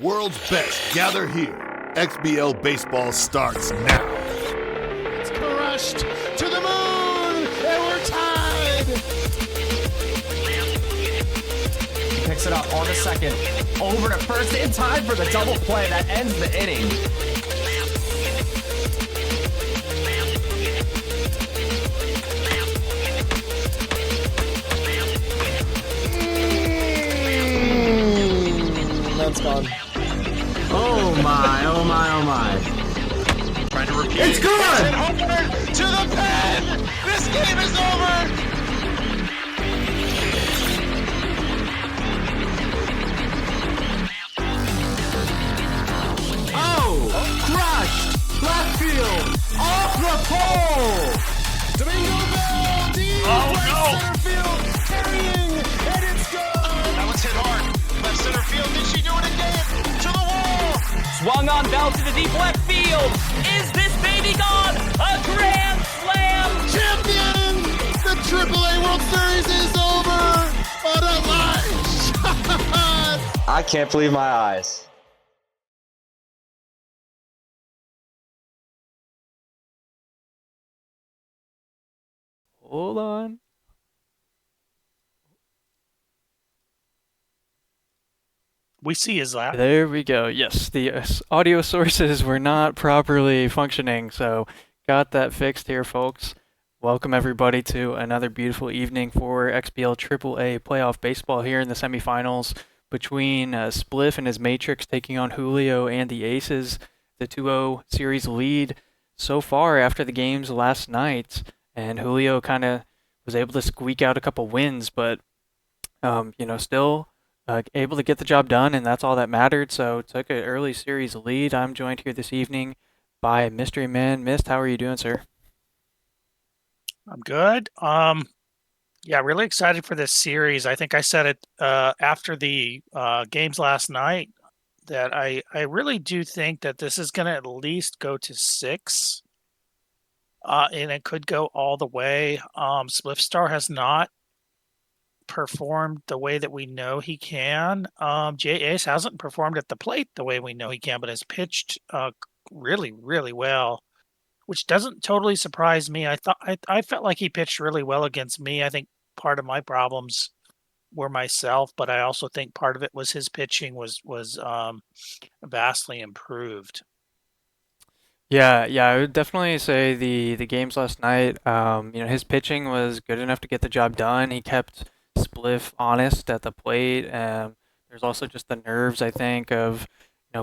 World's best gather here. XBL baseball starts now. It's crushed to the moon, and we're tied. He picks it up on the second, over to first in time for the double play that ends the inning. That's gone. Oh my, oh my, oh my. Trying to repeat. It's good! Homeward to the pen! This game is over! Oh! Crushed! Left field! Off the pole! Domingo Bell, deep center field, carrying, and it's gone! That was hit hard. Left center field, did she do it again? To the wall! Swung on Bell to the deep left field. Is this baby gone? A grand slam! Champion! The AAA World Series is over! What a life! I can't believe my eyes. Hold on. We see his lap. There we go. Yes, the audio sources were not properly functioning, so got that fixed here, folks. Welcome everybody to another beautiful evening for XBL AAA playoff baseball here in the semifinals between Spliff and his Matrix taking on Julio and the Aces. The 2-0 series lead so far after the games last night, and Julio kind of was able to squeak out a couple wins, but still able to get the job done, and that's all that mattered. So took an early series lead. I'm joined here this evening by Mystery Man. Mist, how are you doing, sir? I'm good. Really excited for this series. I think I said it after the games last night that I really do think that this is going to at least go to 6, and it could go all the way. Spliffstar has not performed the way that we know he can. JulioAces hasn't performed at the plate the way we know he can, but has pitched really, really well, which doesn't totally surprise me. I felt like he pitched really well against me. I think part of my problems were myself, but I also think part of it was his pitching was vastly improved. Yeah, I would definitely say the games last night, his pitching was good enough to get the job done. He kept Spliff honest at the plate. There's also just the nerves, I think, of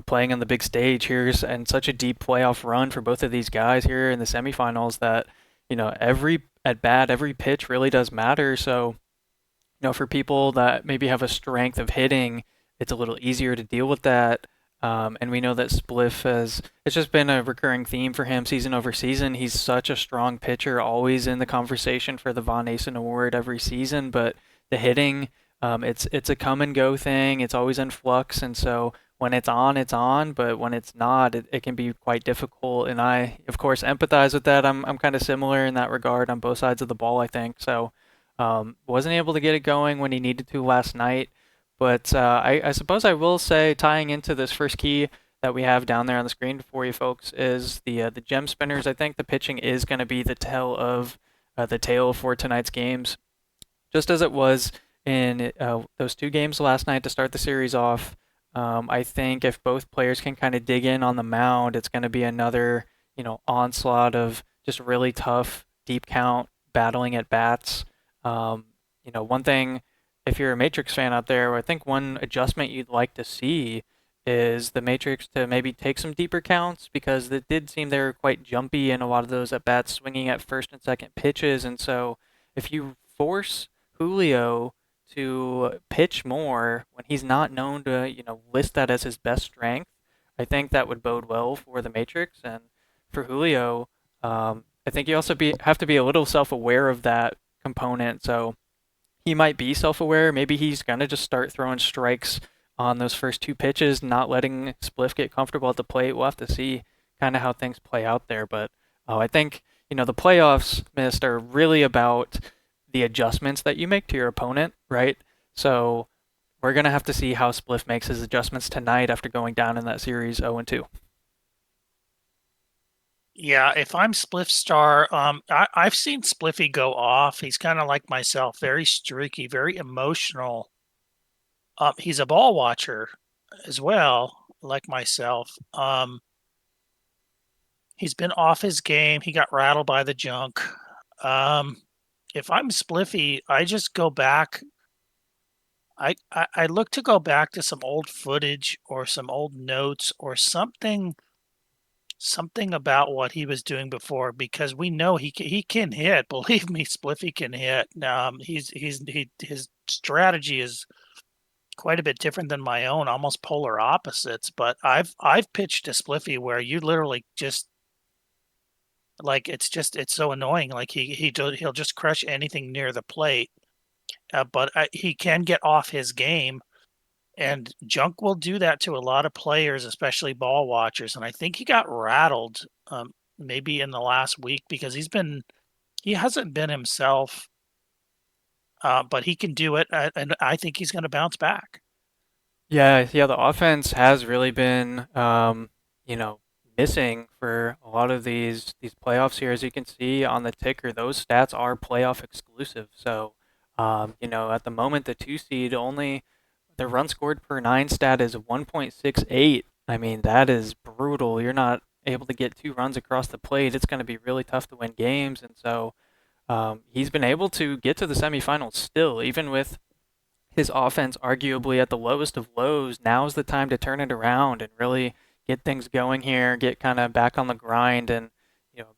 playing on the big stage here and such a deep playoff run for both of these guys here in the semifinals that every at bat, every pitch really does matter. So for people that maybe have a strength of hitting, it's a little easier to deal with that. And we know that Spliff it's just been a recurring theme for him season over season. He's such a strong pitcher, always in the conversation for the Von Asen Award every season, but the hitting, it's a come and go thing. It's always in flux, and so when it's on, but when it's not, it can be quite difficult. And I, of course, empathize with that. I'm kind of similar in that regard on both sides of the ball, I think. So wasn't able to get it going when he needed to last night. But I suppose I will say, tying into this first key that we have down there on the screen for you folks, is the gem spinners. I think the pitching is going to be the tale for tonight's games, just as it was in those 2 games last night to start the series off. I think if both players can kind of dig in on the mound, it's going to be another onslaught of just really tough deep count battling at bats. One thing if you're a Matrix fan out there, I think one adjustment you'd like to see is the Matrix to maybe take some deeper counts because it did seem they were quite jumpy in a lot of those at bats, swinging at first and second pitches. And so if you force Julio to pitch more when he's not known to, list that as his best strength, I think that would bode well for the Matrix and for Julio. I think you also have to be a little self-aware of that component. So he might be self-aware. Maybe he's gonna just start throwing strikes on those first two pitches, not letting Spliff get comfortable at the plate. We'll have to see kind of how things play out there. But I think the playoffs, Mist, are really about the adjustments that you make to your opponent, right? So we're gonna have to see how Spliff makes his adjustments tonight after going down in that series 0-2. Yeah, if I'm Spliffstar, I've seen Spliffy go off. He's kind of like myself, very streaky, very emotional. He's a ball watcher as well, like myself. He's been off his game. He got rattled by the junk. If I'm Spliffy, I just go back. I look to go back to some old footage or some old notes or something about what he was doing before, because we know he can hit. Believe me, Spliffy can hit. His strategy is quite a bit different than my own, almost polar opposites. But I've pitched to Spliffy where you literally just like it's so annoying. Like he'll just crush anything near the plate. But he can get off his game. And junk will do that to a lot of players, especially ball watchers. And I think he got rattled maybe in the last week because he hasn't been himself, but he can do it. And I think he's going to bounce back. Yeah, the offense has really been, missing for a lot of these playoffs here. As you can see on the ticker, those stats are playoff exclusive. So, at the moment, the two seed only the run scored per nine stat is 1.68. I mean, that is brutal. You're not able to get two runs across the plate. It's going to be really tough to win games, and so he's been able to get to the semifinals still, even with his offense arguably at the lowest of lows. Now's the time to turn it around and really get things going here, get kind of back on the grind and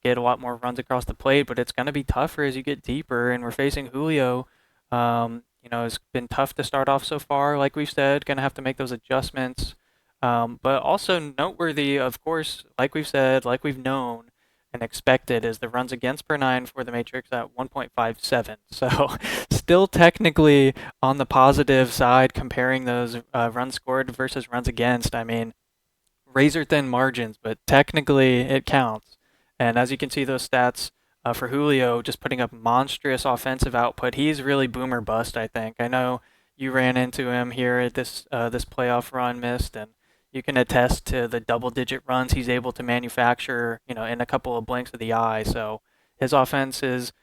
get a lot more runs across the plate, but it's going to be tougher as you get deeper and we're facing Julio. It's been tough to start off so far, like we've said, going to have to make those adjustments. But also noteworthy, of course, like we've said, like we've known, and expected is the runs against per nine for the Matrix at 1.57. So still technically on the positive side comparing those runs scored versus runs against. I mean, razor thin margins, but technically it counts. And as you can see, those stats for Julio just putting up monstrous offensive output. He's really boomer bust, I think. I know you ran into him here at this playoff run, Mist, and you can attest to the double-digit runs he's able to manufacture, in a couple of blinks of the eye. So his offense has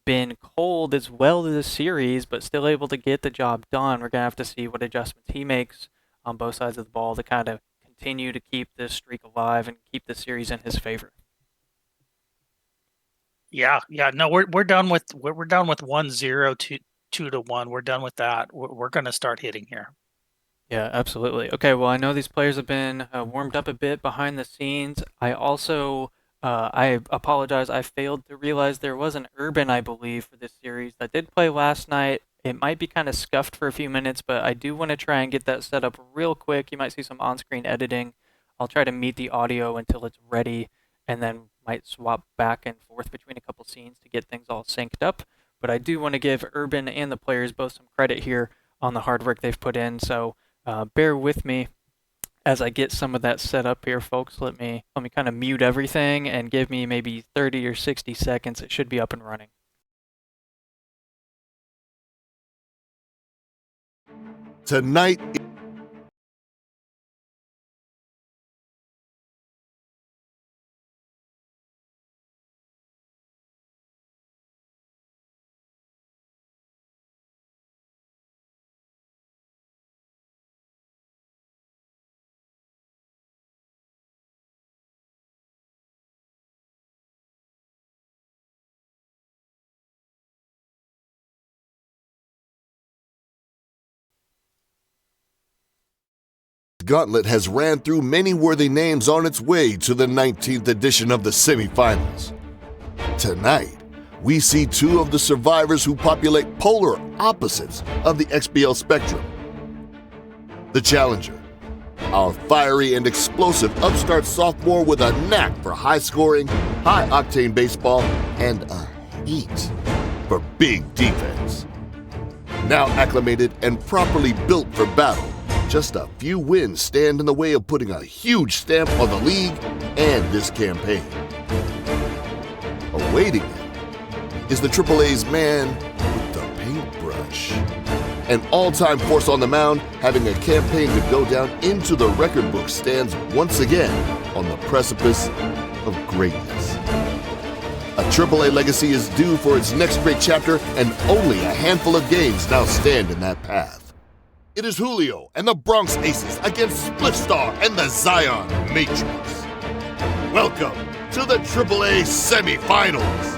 been cold as well this series, but still able to get the job done. We're gonna have to see what adjustments he makes on both sides of the ball to kind of continue to keep this streak alive and keep the series in his favor. Yeah. No, we're done with 1-0 2-1. We're done with that. We're going to start hitting here. Yeah, absolutely. Okay, well, I know these players have been warmed up a bit behind the scenes. I also, I apologize, I failed to realize there was an Urban, I believe, for this series that did play last night. It might be kind of scuffed for a few minutes, but I do want to try and get that set up real quick. You might see some on-screen editing. I'll try to mute the audio until it's ready, and then might swap back and forth between a couple scenes to get things all synced up. But I do want to give Urban and the players both some credit here on the hard work they've put in. So bear with me as I get some of that set up here, folks. Let me kind of mute everything and give me maybe 30 or 60 seconds. It should be up and running. Tonight gauntlet has ran through many worthy names on its way to the 19th edition of the semifinals. Tonight, we see two of the survivors who populate polar opposites of the XBL spectrum. The challenger, our fiery and explosive upstart sophomore with a knack for high-scoring, high-octane baseball and a heat for big defense. Now acclimated and properly built for battle, just a few wins stand in the way of putting a huge stamp on the league and this campaign. Awaiting him is the AAA's man with the paintbrush. An all-time force on the mound, having a campaign to go down into the record book, stands once again on the precipice of greatness. A AAA legacy is due for its next great chapter, and only a handful of games now stand in that path. It is Julio and the Bronx Aces against Spliffstar and the Zion Matrix. Welcome to the AAA semifinals.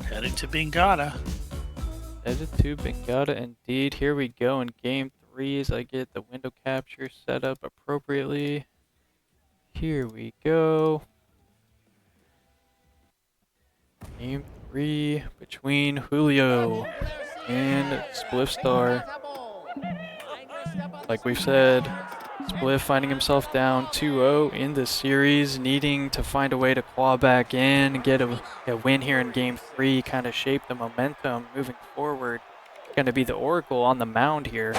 Heading to Bengata. Headed to Bengata indeed. Here we go in game 3 as I get the window capture set up appropriately. Here we go. Game 3 between Julio and Spliffstar. Like we've said, Spliff finding himself down 2-0 in the series, needing to find a way to claw back in, get a win here in game 3, kind of shape the momentum moving forward. Going to be the Oracle on the mound here.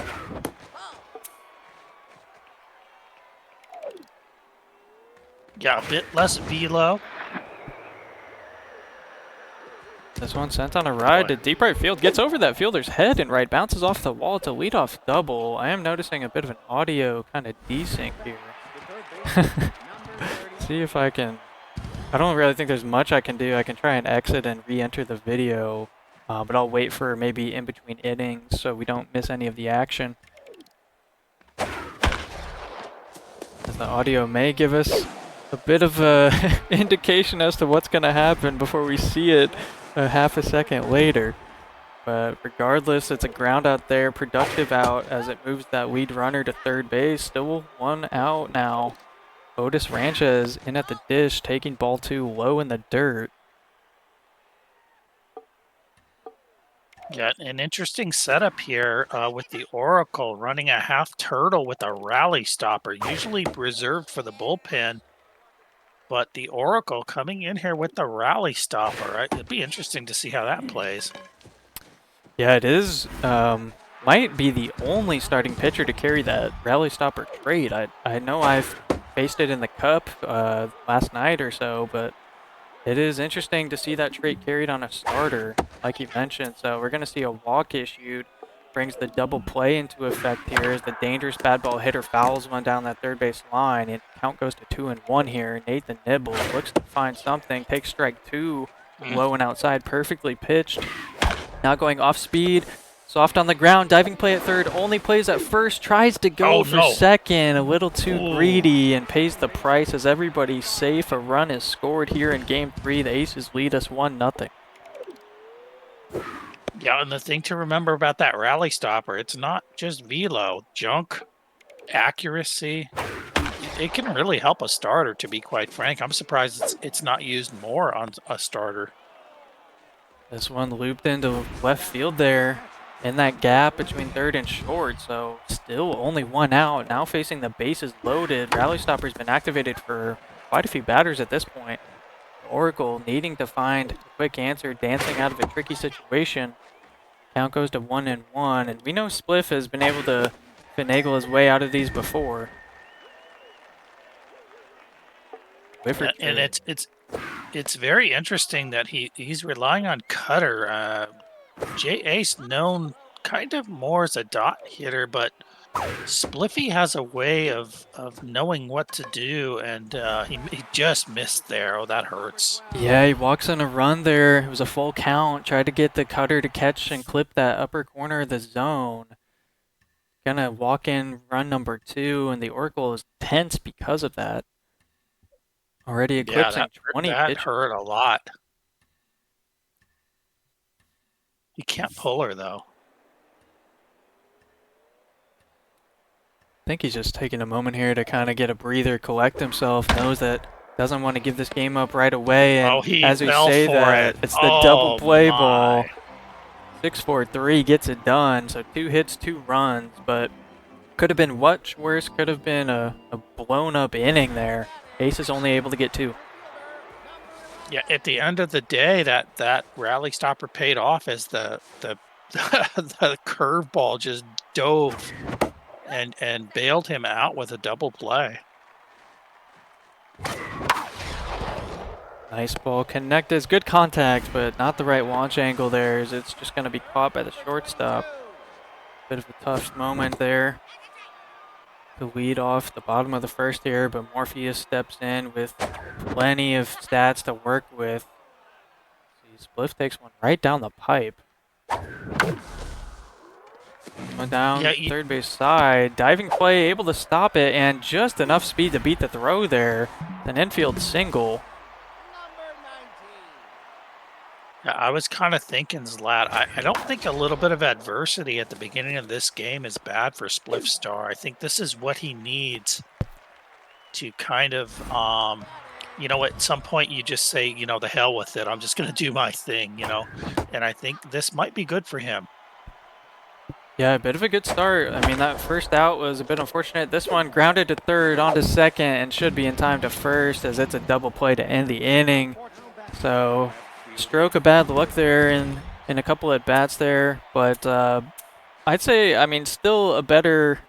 Yeah, a bit less velo. This one sent on a ride to deep right field, gets over that fielder's head and right, bounces off the wall. It's a leadoff double. I am noticing a bit of an audio kind of desync here. See if I can... I don't really think there's much I can do. I can try and exit and re-enter the video, but I'll wait for maybe in between innings so we don't miss any of the action. As the audio may give us a bit of a indication as to what's going to happen before we see it a half a second later. But regardless, it's a ground out there, productive out as it moves that lead runner to third base. Still one out now. Otis Ranches in at the dish, taking ball 2 low in the dirt. Yeah, an interesting setup here with the Oracle running a half turtle with a rally stopper, usually reserved for the bullpen. But the Oracle coming in here with the rally stopper. Right? It'd be interesting to see how that plays. Yeah, it is. Might be the only starting pitcher to carry that rally stopper trait. I know I've faced it in the Cup last night or so, but it is interesting to see that trait carried on a starter, like you mentioned. So we're going to see a walk issued. Brings the double play into effect here as the dangerous bad ball hitter fouls one down that third base line. And count goes to 2-1 here. Nathan Nibble looks to find something. Takes strike 2, low and outside, perfectly pitched. Now going off speed, soft on the ground, diving play at third, only plays at first, tries to go for second, a little too greedy, and pays the price as everybody's safe. A run is scored here in game 3. The Aces lead us 1-0. Yeah, and the thing to remember about that rally stopper, it's not just velo, junk, accuracy. It can really help a starter, to be quite frank. I'm surprised it's not used more on a starter. This one looped into left field there in that gap between third and short, so still only one out. Now facing the bases loaded. Rally Stopper's been activated for quite a few batters at this point. Oracle needing to find a quick answer, dancing out of a tricky situation. Count goes to 1-1, and we know Spliff has been able to finagle his way out of these before. And it's very interesting that he's relying on cutter. J-Ace known kind of more as a dot hitter, but Spliffy has a way of knowing what to do, and he just missed there. Oh, that hurts. Yeah, he walks on a run there. It was a full count. Tried to get the cutter to catch and clip that upper corner of the zone. Gonna walk in run number 2, and the Oracle is tense because of that. Already eclipsing 20 that pitches. hurt a lot. You can't pull her, though. I think he's just taking a moment here to kind of get a breather, collect himself, knows that doesn't want to give this game up right away. And he as we fell say for that, it. it's the double play my. ball. 6-4-3 gets it done. So 2 hits, 2 runs, but could have been much worse. Could have been a blown up inning there. Ace is only able to get 2. Yeah, at the end of the day, that rally stopper paid off as the the curveball just dove and bailed him out with a double play. Nice ball connected. Good contact, but not the right launch angle there. As it's just going to be caught by the shortstop. Bit of a tough moment there to lead off the bottom of the first here, but Morpheus steps in with plenty of stats to work with. See, Spliff takes one right down the pipe. Went down third base side. Diving play, able to stop it, and just enough speed to beat the throw there. An infield single. I was kind of thinking, Zlat, I don't think a little bit of adversity at the beginning of this game is bad for Spliffstar. I think this is what he needs to kind of, at some point you just say, the hell with it. I'm just going to do my thing, and I think this might be good for him. Yeah, a bit of a good start. I mean, that first out was a bit unfortunate. This one grounded to third, onto second, and should be in time to first as it's a double play to end the inning. So stroke of bad luck there in a couple at bats there, but I'd say, still a better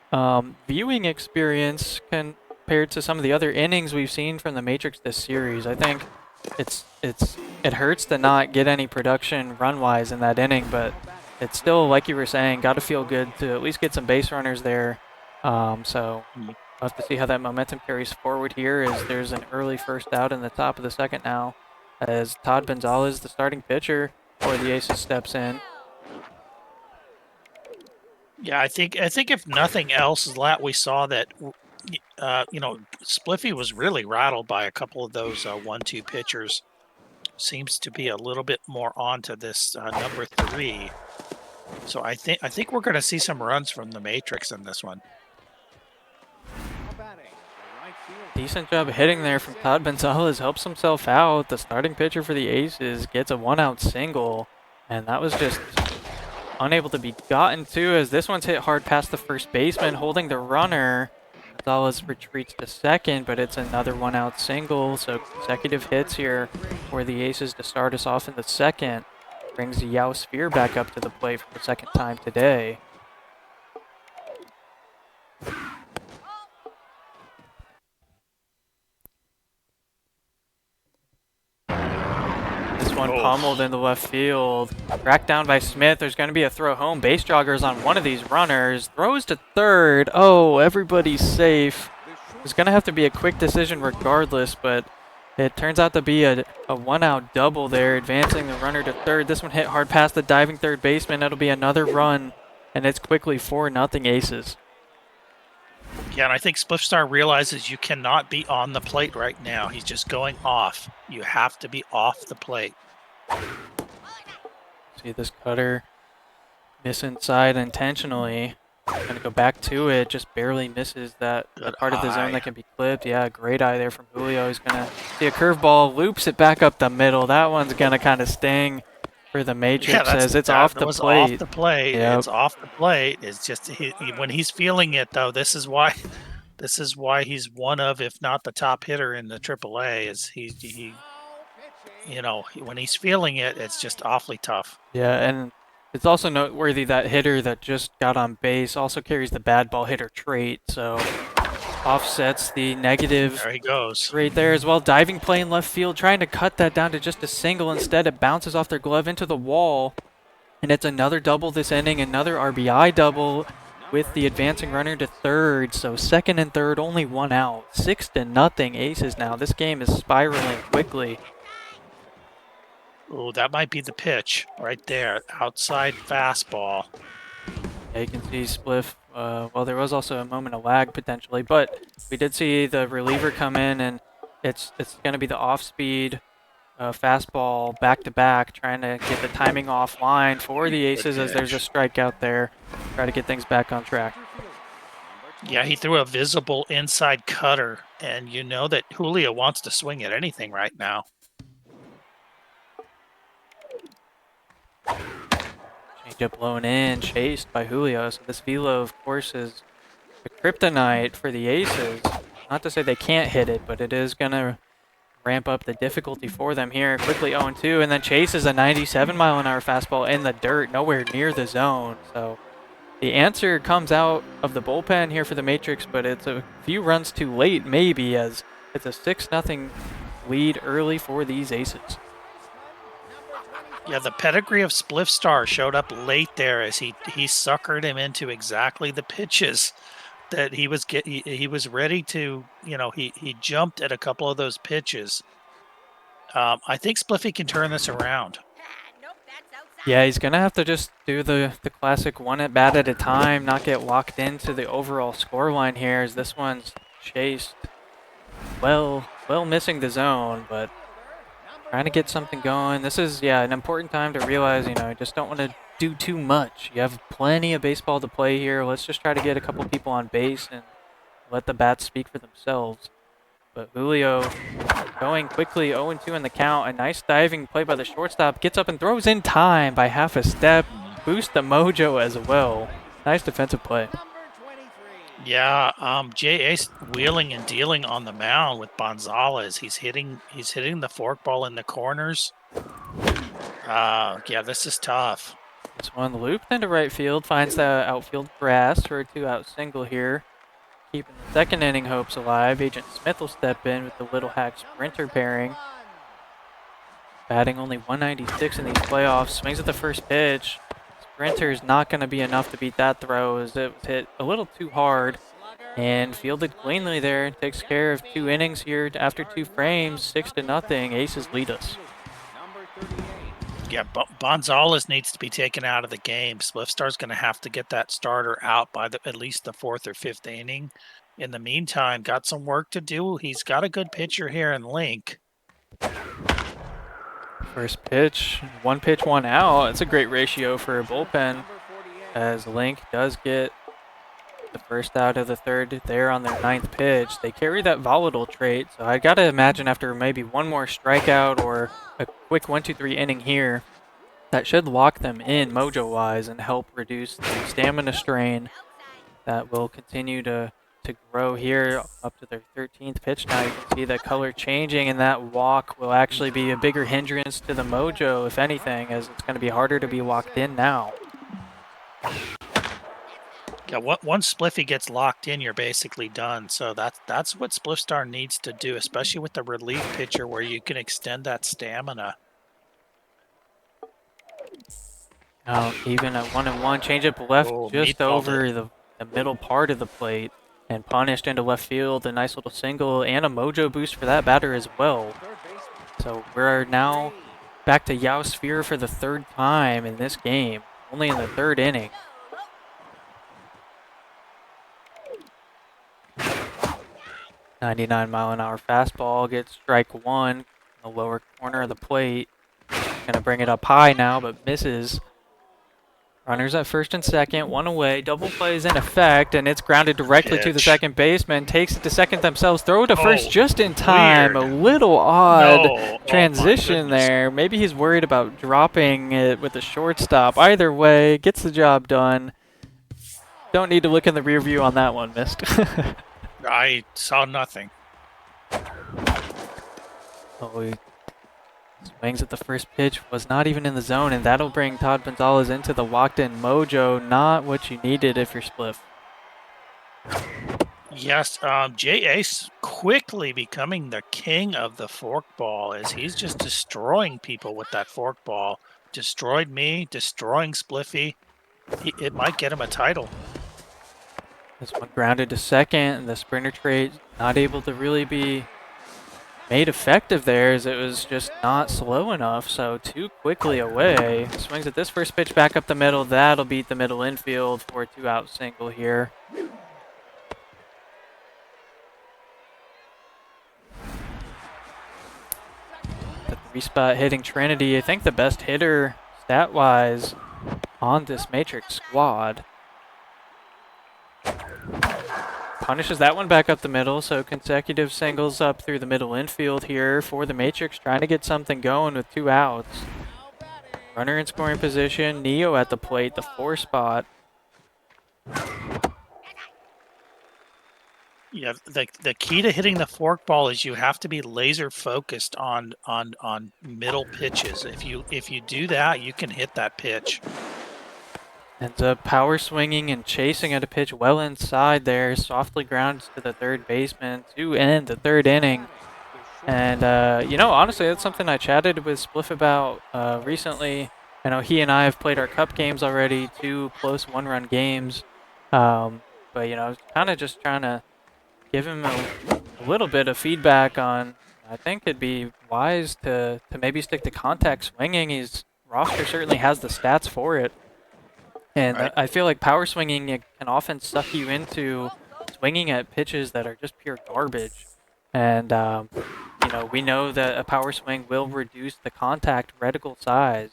viewing experience compared to some of the other innings we've seen from the Matrix this series. I think it hurts to not get any production run-wise in that inning, but it's still, like you were saying, got to feel good to at least get some base runners there. So we'll have to see how that momentum carries forward here as there's an early first out in the top of the second now, as Todd Gonzalez, the starting pitcher for the Aces, steps in. Yeah, I think if nothing else, Zlat, we saw that, Spliffy was really rattled by a couple of those 1-2 pitchers. Seems to be a little bit more onto this number 3. So I think we're going to see some runs from the Matrix in this one. Decent job hitting there from Todd Gonzalez. Helps himself out. The starting pitcher for the Aces gets a 1-out single, and that was just unable to be gotten to as this one's hit hard past the first baseman, holding the runner. Gonzalez retreats to second, but it's another 1-out single. So consecutive hits here for the Aces to start us off in the second. Brings the Yao Sphere back up to the plate for the second time today. This one pummeled into left field. Racked down by Smith. There's going to be a throw home. Base joggers on one of these runners. Throws to third. Oh, everybody's safe. It's going to have to be a quick decision regardless, but it turns out to be a 1-out double there, advancing the runner to third. This one hit hard past the diving third baseman. That'll be another run, and it's quickly 4-0 Aces. Yeah, and I think Spliffstar realizes you cannot be on the plate right now. He's just going off. You have to be off the plate. See this cutter Miss inside intentionally. Gonna go back to it, just barely misses that part of the zone that can be clipped. Yeah, great eye there from Julio. He's gonna see a curveball, loops it back up the middle. That one's gonna kind of sting for the Matrix as it's off the was plate. off the plate. Yep. It's off the plate. It's just when he's feeling it though. This is why he's one of, if not the top hitter in the AAA. Is he when he's feeling it, it's just awfully tough. Yeah, and it's also noteworthy that hitter that just got on base also carries the bad ball hitter trait, so offsets the negative There he goes. right there as well. Diving play in left field, trying to cut that down to just a single. Instead, it bounces off their glove into the wall, and it's another double this inning, another RBI double with the advancing runner to third. So second and third, only one out. 6-0 Aces now. This game is spiraling quickly. Oh, that might be the pitch right there. Outside fastball. Yeah, you can see Spliff. Well, there was also a moment of lag potentially, but we did see the reliever come in, and it's going to be the off-speed fastball back-to-back, trying to get the timing offline for the Aces as there's a strikeout there. Try to get things back on track. Yeah, he threw a visible inside cutter, and you know that Julio wants to swing at anything right now. Changeup blown in, chased by Julio. So this velo, of course, is a kryptonite for the Aces. Not to say they can't hit it, but it is going to ramp up the difficulty for them here. Quickly 0-2, and then chases a 97-mile-an-hour fastball in the dirt, nowhere near the zone. So the answer comes out of the bullpen here for the Matrix, but it's a few runs too late, maybe, as it's a 6-0 lead early for these Aces. Yeah, the pedigree of Spliffstar showed up late there as he suckered him into exactly the pitches that he was ready to, he jumped at a couple of those pitches. I think Spliffy can turn this around. Yeah, he's going to have to just do the classic one at bat at a time, not get locked into the overall scoreline here, as this one's chased well missing the zone, but trying to get something going. This is, an important time to realize, you just don't want to do too much. You have plenty of baseball to play here. Let's just try to get a couple people on base and let the bats speak for themselves. But Julio going quickly, 0-2 in the count. A nice diving play by the shortstop. Gets up and throws in time by half a step. Boost the mojo as well. Nice defensive play. Yeah, J.A.'s wheeling and dealing on the mound with Gonzalez. He's hitting the forkball in the corners. Yeah, this is tough. This one looped into right field, finds the outfield grass for a 2-out single here. Keeping the second inning hopes alive. Agent Smith will step in with the Little Hack Sprinter pairing. Batting only 196 in these playoffs. Swings at the first pitch. Sprinter is not going to be enough to beat that throw as it was hit a little too hard and fielded cleanly there. Takes care of 2 innings here after 2 frames. 6-0. Aces lead us. Yeah, Gonzalez needs to be taken out of the game. Spliffstar's going to have to get that starter out by at least the 4th or 5th inning. In the meantime, got some work to do. He's got a good pitcher here in Link. First pitch, 1 pitch, 1 out. It's a great ratio for a bullpen as Link does get the first out of the 3rd there on their 9th pitch. They carry that volatile trait, so I got to imagine after maybe one more strikeout or a quick 1-2-3 inning here, that should lock them in mojo-wise and help reduce the stamina strain that will continue to grow here up to their 13th pitch. Now you can see the color changing, and that walk will actually be a bigger hindrance to the mojo, if anything, as it's going to be harder to be locked in now. Yeah, once Spliffy gets locked in, you're basically done. So that's what Spliffstar needs to do, especially with the relief pitcher where you can extend that stamina. Now, even at 1-1, changeup left just over the middle part of the plate and punished into left field. A nice little single and a mojo boost for that batter as well. So we're now back to Yao Sphere for the 3rd time in this game, only in the 3rd inning. .99-mile-an-hour fastball gets strike 1 in the lower corner of the plate. Gonna bring it up high now, but misses. Runners at first and second, one away, double play is in effect, and it's grounded directly to the Pitch. second baseman. Takes it to second themselves, throw it to first just in time. weird. A little odd No. Oh, my transition goodness. there. Maybe he's worried about dropping it with the shortstop. Either way, gets the job done. Don't need to look in the rear view on that one, missed. I saw nothing. Oh, he swings at the first pitch, was not even in the zone, and that'll bring Todd Gonzalez into the walked-in mojo. Not what you needed if you're Spliff. Yes, J.Ace quickly becoming the king of the forkball as he's just destroying people with that forkball. Destroyed me, destroying Spliffy. It might get him a title. This one grounded to second, and the sprinter trait not able to really be made effective there as it was just not slow enough, so too quickly away. Swings at this first pitch back up the middle. That'll beat the middle infield for a 2-out single here. The 3-spot hitting Trinity, I think the best hitter stat-wise on this Matrix squad. Punishes that one back up the middle, so consecutive singles up through the middle infield here for the Matrix, trying to get something going with 2 outs. Runner in scoring position, Neo at the plate, the 4-spot. Yeah, the key to hitting the forkball is you have to be laser focused on middle pitches. If you do that, you can hit that pitch. Ends up power swinging and chasing at a pitch well inside there. Softly grounds to the third baseman to end the third inning. And, you know, honestly, that's something I chatted with Spliff about recently. I know he and I have played our cup games already, 2 close 1-run games. But, you know, kind of just trying to give him a little bit of feedback on, I think it'd be wise to maybe stick to contact swinging. His roster certainly has the stats for it. And Right. I feel like power swinging it can often suck you into swinging at pitches that are just pure garbage. And, you know, we know that a power swing will reduce the contact reticle size.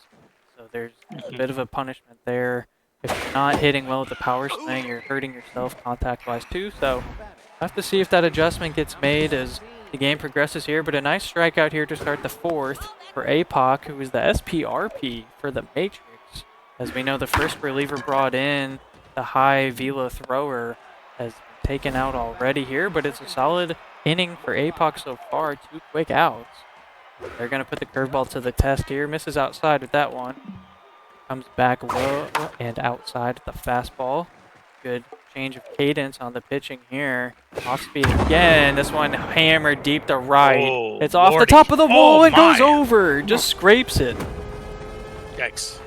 So there's a bit of a punishment there. If you're not hitting well with the power swing, you're hurting yourself contact-wise too. So we'll have to see if that adjustment gets made as the game progresses here. But a nice strikeout here to start the 4th for APOC, who is the SPRP for the Matrix. As we know, the first reliever brought in, the high velo thrower, has been taken out already here, but it's a solid inning for APOC so far. 2 quick outs. They're going to put the curveball to the test here. Misses outside with that one. Comes back low and outside with the fastball. Good change of cadence on the pitching here. Off speed again. This one hammered deep to right. Oh, It's off the Lordy. top of the wall. Oh, It goes my. over. Just scrapes it. Yikes.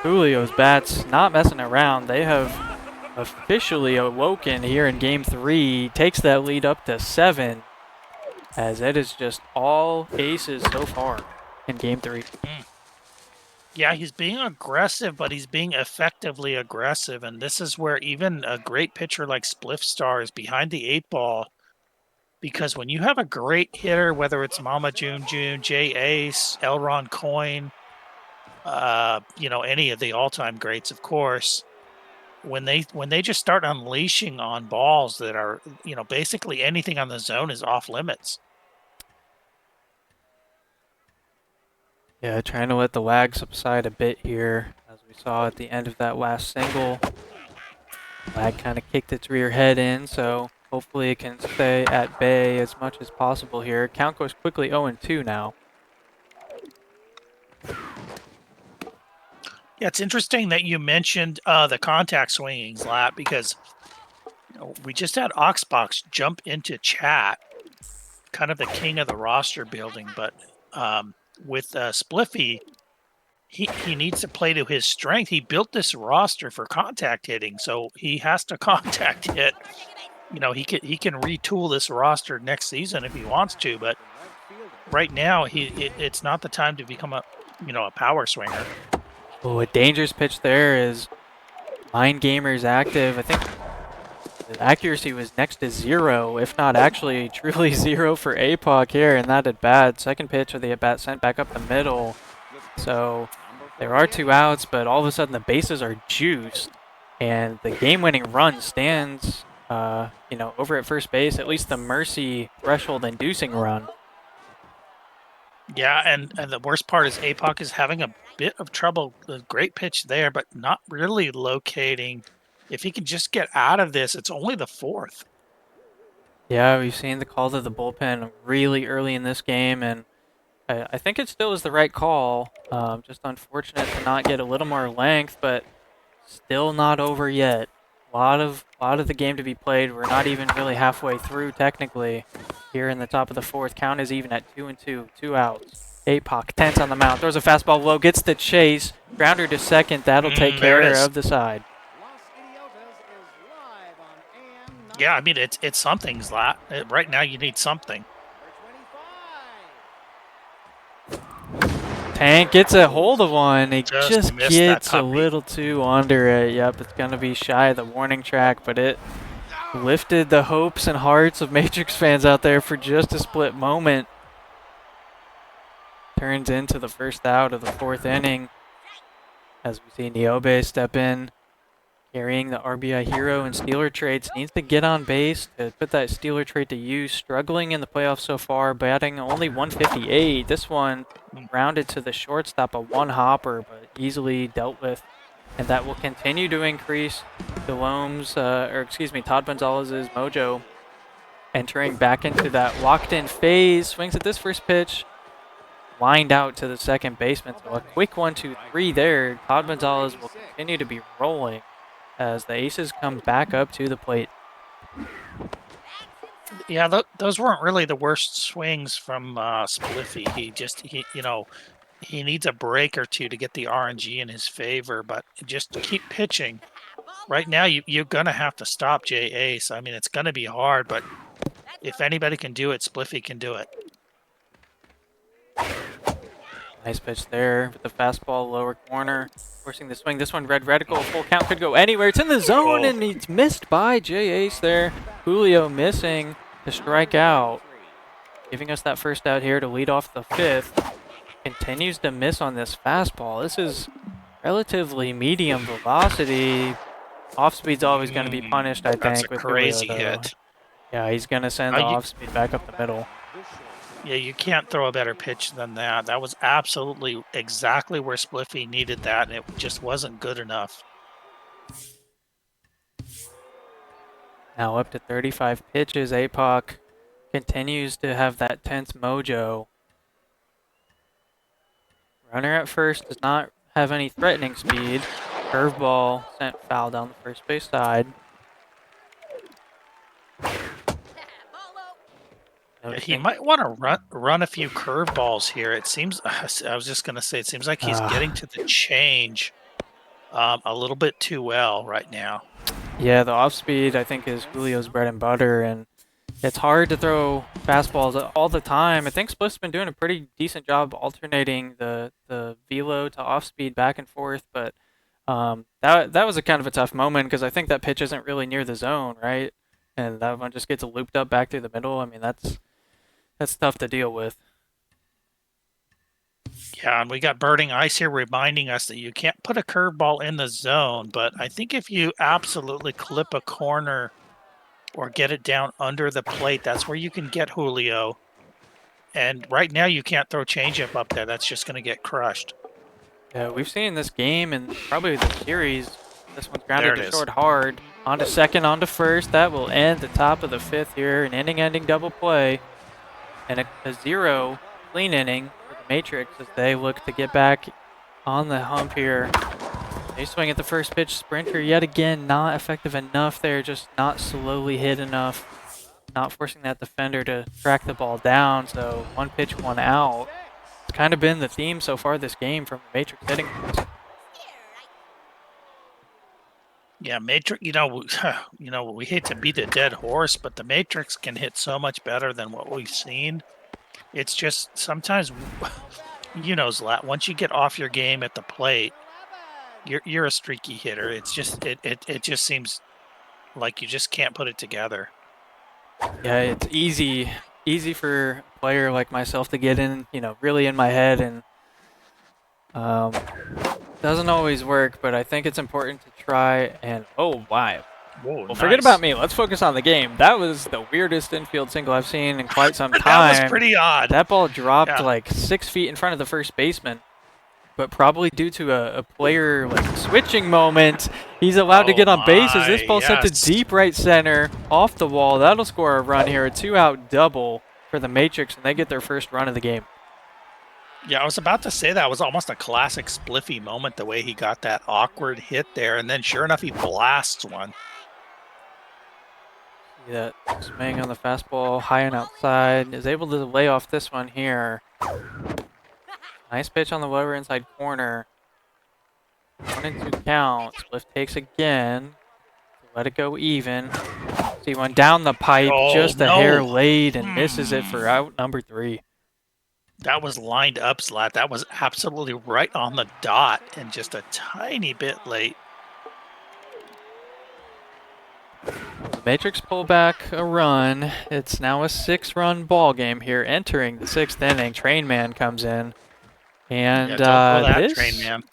Julio's bats not messing around. They have officially awoken here in Game 3. Takes that lead up to 7, as it is just all aces so far in Game 3. Yeah, he's being aggressive, but he's being effectively aggressive. And this is where even a great pitcher like Spliffstar is behind the 8-ball. Because when you have a great hitter, whether it's Mama June, J.Ace, Elron Coin, you know, any of the all-time greats, of course, when they just start unleashing on balls that are, you know, basically anything on the zone is off limits. Yeah, trying to let the lag subside a bit here, as we saw at the end of that last single. Lag kind of kicked its rear head in, so hopefully it can stay at bay as much as possible here. Count goes quickly 0-2 now. Yeah, it's interesting that you mentioned the contact swinging, Zlat, because you know, we just had Oxbox jump into chat, kind of the king of the roster building, but with Spliffy, he needs to play to his strength. He built this roster for contact hitting, so he has to contact hit. You know, he can retool this roster next season if he wants to, but right now it's not the time to become a power swinger. Oh, a dangerous pitch there is Mind Gamer's active. I think the accuracy was next to 0, if not actually truly 0 for APOC here, and that at bat. Second pitch of the at bat sent back up the middle. So There are 2 outs, but all of a sudden the bases are juiced, and the game-winning run stands, over at first base. At least the mercy threshold-inducing run. Yeah, and the worst part is APOC is having a bit of trouble. The great pitch there, but not really locating. If he can just get out of this, it's only the 4th. Yeah, we've seen the call to the bullpen really early in this game, and I think it still is the right call. Just unfortunate to not get a little more length, but still not over yet. A lot of the game to be played. We're not even really halfway through technically. Here in the top of the 4th, count is even at 2-2, 2 outs. APOC tense on the mound, throws a fastball low, gets the chase, grounder to second. That'll take care of the side. Yeah, I mean it's something, Zlat. Right now you need something. Tank gets a hold of one. He just gets a puppy. little too under it. Yep, it's going to be shy of the warning track, but it lifted the hopes and hearts of Matrix fans out there for just a split moment. Turns into the first out of the 4th inning as we see Niobe step in, carrying the RBI hero and Steeler traits. Needs to get on base to put that Steeler trait to use. Struggling in the playoffs so far, batting only 158. This one rounded to the shortstop, a 1-hopper, but easily dealt with. And that will continue to increase Todd Gonzalez's mojo. Entering back into that locked-in phase. Swings at this first pitch. Lined out to the second baseman. So a quick 1-2-3 there. Todd Gonzalez will continue to be rolling as the Aces come back up to the plate. Yeah, those weren't really the worst swings from Spliffy. He needs a break or two to get the RNG in his favor, but just keep pitching. Right now, you're going to have to stop JAce. I mean, it's going to be hard, but if anybody can do it, Spliffy can do it. Nice pitch there with the fastball, lower corner, forcing the swing. This one, red reticle, full count, could go anywhere. It's in the zone, and it's missed by JAce there. Julio missing to strike out, giving us that first out here to lead off the 5th. Continues to miss on this fastball. This is relatively medium velocity. Off speed's always going to be punished, I think. That's a with crazy Julio, hit. Yeah, he's going to send the off speed back up the middle. Yeah, you can't throw a better pitch than that. That was absolutely exactly where Spliffy needed that, and it just wasn't good enough. Now up to 35 pitches. APOC continues to have that tense mojo. Runner at first does not have any threatening speed. Curveball sent foul down the first base side. He might want to run a few curveballs here. It seems, I was just going to say, it seems like he's getting to the change a little bit too well right now. Yeah, the off speed I think is Julio's bread and butter, and it's hard to throw fastballs all the time. I think Spliff's been doing a pretty decent job alternating the velo to off speed back and forth, but that was a kind of a tough moment because I think that pitch isn't really near the zone, right? And that one just gets looped up back through the middle. I mean, that's tough to deal with. Yeah, and we got Birding Ice here reminding us that you can't put a curveball in the zone, but I think if you absolutely clip a corner or get it down under the plate, that's where you can get Julio. And right now you can't throw changeup up there. That's just going to get crushed. Yeah, we've seen this game and probably the series. This one's grounded to short hard. On to second, on to first. That will end the top of the 5th here. An inning-ending double play. And a 0 clean inning for the Matrix as they look to get back on the hump here. They swing at the first pitch. Sprinter yet again not effective enough there. Just not slowly hit enough. Not forcing that defender to track the ball down. So 1 pitch, 1 out. It's kind of been the theme so far this game from the Matrix hitting. Yeah, Matrix, we hate to beat a dead horse, but the Matrix can hit so much better than what we've seen. It's just sometimes, Zlat, once you get off your game at the plate, you're a streaky hitter. It's just it just seems like you just can't put it together. Yeah, it's easy for a player like myself to get in, really in my head and Doesn't always work, but I think it's important to try and... Oh, wow. Whoa, Well, nice. forget about me. Let's focus on the game. That was the weirdest infield single I've seen in quite some time. That was pretty odd. That ball dropped Yeah. like 6 feet in front of the first baseman, but probably due to a player like switching moment, he's allowed to get on base as this ball sent to deep right center off the wall. That'll score a run here, a 2-out double for the Matrix, and they get their first run of the game. Yeah, I was about to say that was almost a classic Spliffy moment, the way he got that awkward hit there, and then sure enough, he blasts one. See that swing on the fastball, high and outside, is able to lay off this one here. Nice pitch on the lower inside corner. 1-2 count. Spliff takes again. Let it go even. See one down the pipe, just a hair late, and misses it for out number 3. That was lined up, Slat. That was absolutely right on the dot and just a tiny bit late. The Matrix pull back a run. It's now a 6-run ball game here, entering the 6th inning. Train Man comes in. And Yeah, don't pull that, this, Train Man.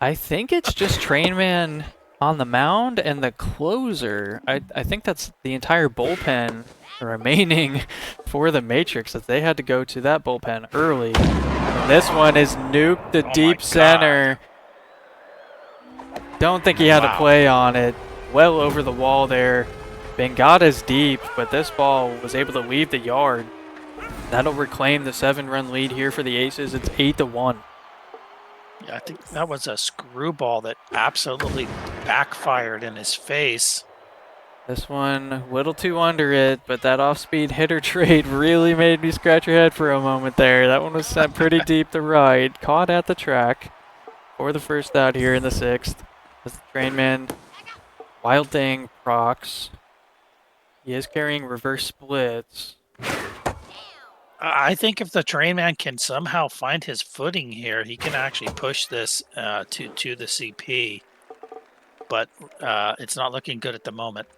I think it's just Train Man on the mound and the closer. I think that's the entire bullpen remaining for the Matrix, as they had to go to that bullpen early. And this one is nuked to deep center. Don't think he had a play on it. Well over the wall there. Bengada's deep, but this ball was able to leave the yard. That'll reclaim the 7-run lead here for the Aces. It's 8-1. Yeah, I think that was a screwball that absolutely backfired in his face. This one a little too under it, but that off-speed hitter trade really made me scratch your head for a moment there. That one was sent pretty deep to right. Caught at the track for the first out here in the 6th. As the Train Man, Wild Thing procs. He is carrying reverse splits. I think if the Train Man can somehow find his footing here, he can actually push this to the CP. But it's not looking good at the moment.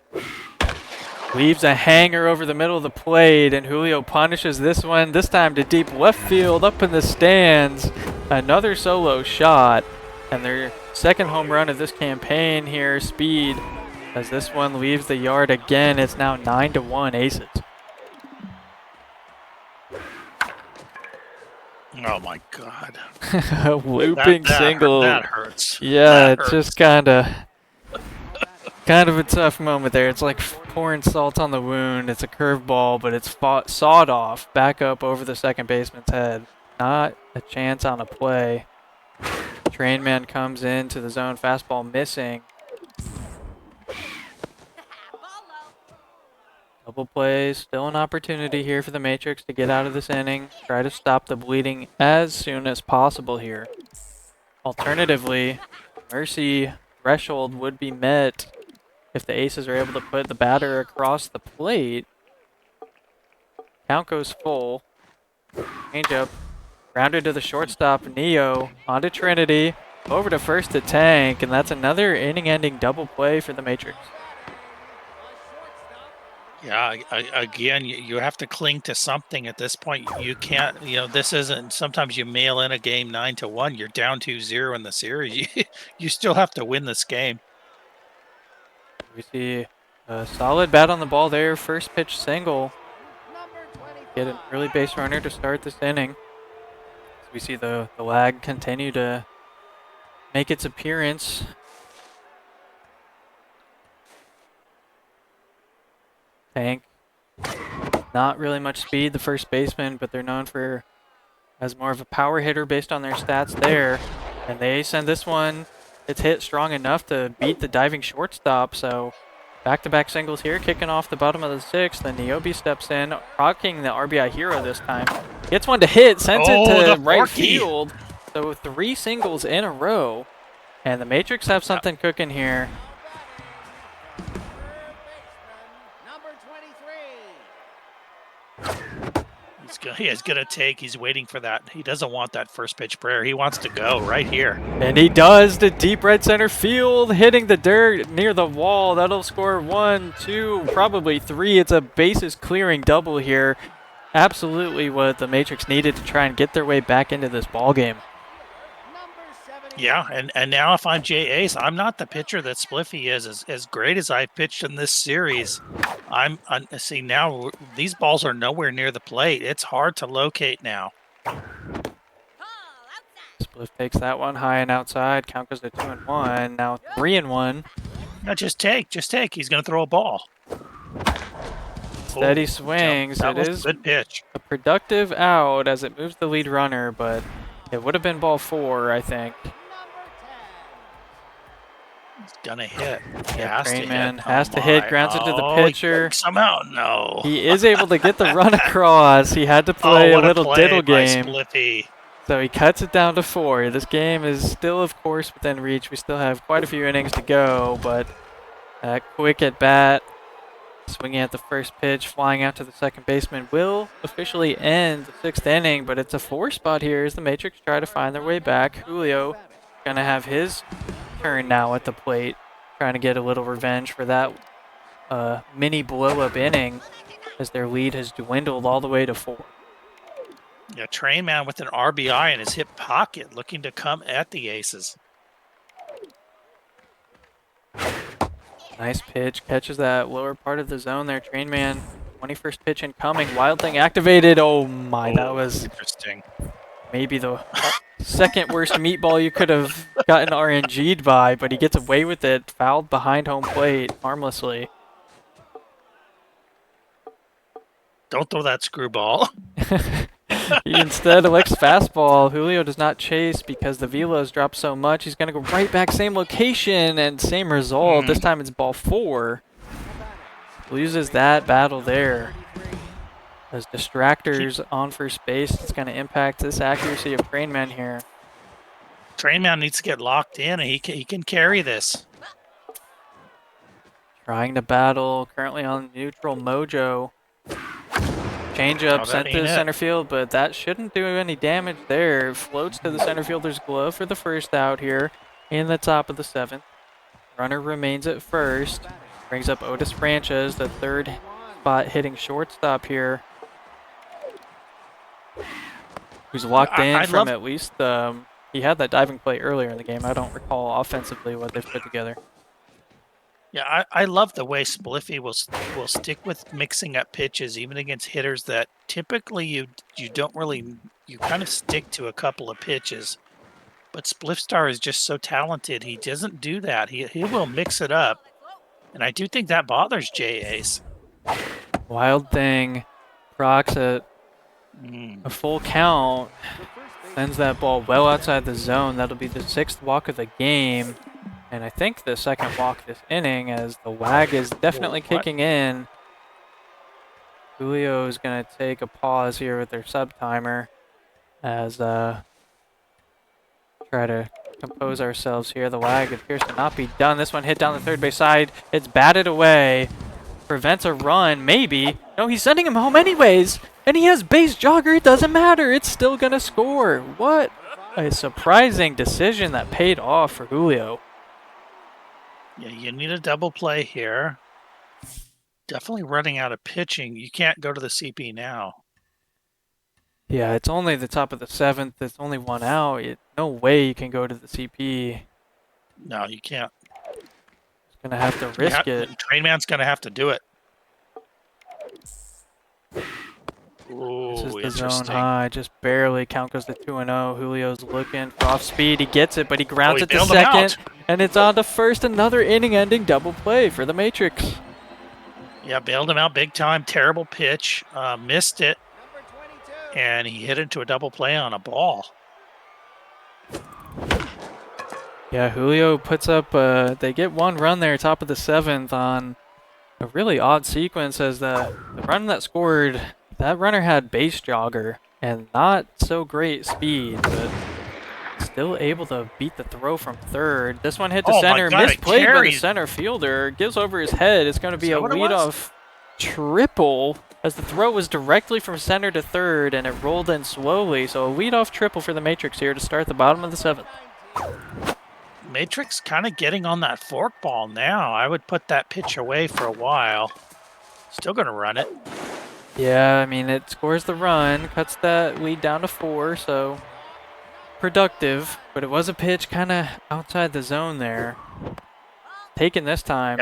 Leaves a hanger over the middle of the plate, and Julio punishes this one, this time to deep left field, up in the stands. Another solo shot, and their second home run of this campaign here, speed, as this one leaves the yard again. It's now 9-1 Aces. Oh my God. A looping single. That hurts. Yeah, it's just kind of a tough moment there. It's like pouring salt on the wound. It's a curveball, but it's sawed off back up over the second baseman's head. Not a chance on a play. Train Man comes into the zone, fastball missing. Double plays, still an opportunity here for the Matrix to get out of this inning. Try to stop the bleeding as soon as possible here. Alternatively, mercy threshold would be met if the Aces are able to put the batter across the plate. Count goes full. Change up. Grounded to the shortstop, Neo. Onto Trinity. Over to first to Tank, and that's another inning-ending double play for the Matrix. Yeah, again, you have to cling to something at this point. You can't, this isn't, sometimes you mail in a game 9-1, you're down 2-0 in the series. You still have to win this game. We see a solid bat on the ball there. First pitch single. Get an early base runner to start this inning. We see the lag continue to make its appearance. Tank, not really much speed, the first baseman, but they're known for as more of a power hitter based on their stats there. And they send this one, it's hit strong enough to beat the diving shortstop. So back-to-back singles here, kicking off the bottom of the 6th. Then Niobe steps in, rocking the RBI hero this time. Gets one to hit, sends it to right field. So 3 singles in a row. And the Matrix have something cooking here. He's going to take. He's waiting for that. He doesn't want that first pitch prayer. He wants to go right here. And he does to deep right center field, hitting the dirt near the wall. That'll score 1, 2, probably 3. It's a bases clearing double here. Absolutely what the Matrix needed to try and get their way back into this ball game. Yeah, and now if I'm JAce, I'm not the pitcher that Spliffy is. As great as I've pitched in this series, see now these balls are nowhere near the plate. It's hard to locate now. Spliff takes that one high and outside. Count goes to 2-1. Now 3-1. No, just take. He's going to throw a ball. Steady swings. That It was is a good pitch. a productive out as it moves the lead runner, but it would have been ball 4, I think. He's gonna hit. Yeah, Trainman has to hit. Grounds it to the pitcher. Somehow, no. He is able to get the run across. He had to play a little diddle game. Spliffy. So he cuts it down to 4. This game is still, of course, within reach. We still have quite a few innings to go, but quick at bat, swinging at the first pitch, flying out to the second baseman will officially end the 6th inning, but it's a 4 spot here as the Matrix try to find their way back. Julio gonna have his turn now at the plate, trying to get a little revenge for that mini blow-up inning as their lead has dwindled all the way to 4. Yeah, Trainman with an RBI in his hip pocket, looking to come at the Aces. Nice pitch, catches that lower part of the zone there. Trainman, 21st pitch incoming. Wild Thing activated. Oh my, that was interesting. Maybe the second worst meatball you could have gotten RNG'd by, but he gets away with it, fouled behind home plate harmlessly. Don't throw that screwball. He instead elects fastball. Julio does not chase because the velos drop so much. He's going to go right back, same location and same result. This time it's ball 4. Loses that battle there. Those distractors on first base, it's going to impact this accuracy of Trainman here. Trainman needs to get locked in, and he can carry this. Trying to battle, currently on neutral mojo. Changeup sent to center field, but that shouldn't do any damage there. Floats to the center fielder's glove for the first out here in the top of the 7th. Runner remains at first. Brings up Otis Branches, the 3rd spot hitting shortstop here. Who's locked in from at least, he had that diving play earlier in the game. I don't recall offensively what they've put together. Yeah, I love the way Spliffy will stick with mixing up pitches, even against hitters that typically you don't really, you kind of stick to a couple of pitches. But Spliffstar is just so talented. He doesn't do that. He will mix it up. And I do think that bothers JAce. Wild Thing procs at a full count. Sends that ball well outside the zone. That'll be the 6th walk of the game. And I think the 2nd walk this inning as the WAG is definitely kicking in. Julio is going to take a pause here with their sub-timer as try to compose ourselves here. The WAG appears to not be done. This one hit down the third base side. It's batted away. Prevents a run, maybe. No, he's sending him home anyways. And he has base jogger. It doesn't matter. It's still going to score. What a surprising decision that paid off for Julio. Yeah, you need a double play here. Definitely running out of pitching. You can't go to the CP now. Yeah, it's only the top of the 7th. It's only 1 out. No way you can go to the CP. No, you can't. He's going to have to risk it. Trainman's going to have to do it. Ooh, this is the zone high, just barely. Count goes to 2-0. Julio's looking for off speed. He gets it, but he grounds it to second. And it's on to first. Another inning-ending double play for the Matrix. Yeah, bailed him out big time. Terrible pitch. Missed it. And he hit into a double play on a ball. Yeah, Julio puts up, they get 1 run there, top of the 7th on a really odd sequence as the run that scored, that runner had base jogger and not so great speed, but still able to beat the throw from third. This one hit to center, misplayed by the center fielder, gives over his head. It's going to be a leadoff triple as the throw was directly from center to third and it rolled in slowly. So a leadoff triple for the Matrix here to start the bottom of the 7th. Matrix kind of getting on that fork ball now. I would put that pitch away for a while. Still going to run it. Yeah, I mean, it scores the run, cuts that lead down to 4, so productive, but it was a pitch kind of outside the zone there. Taken this time.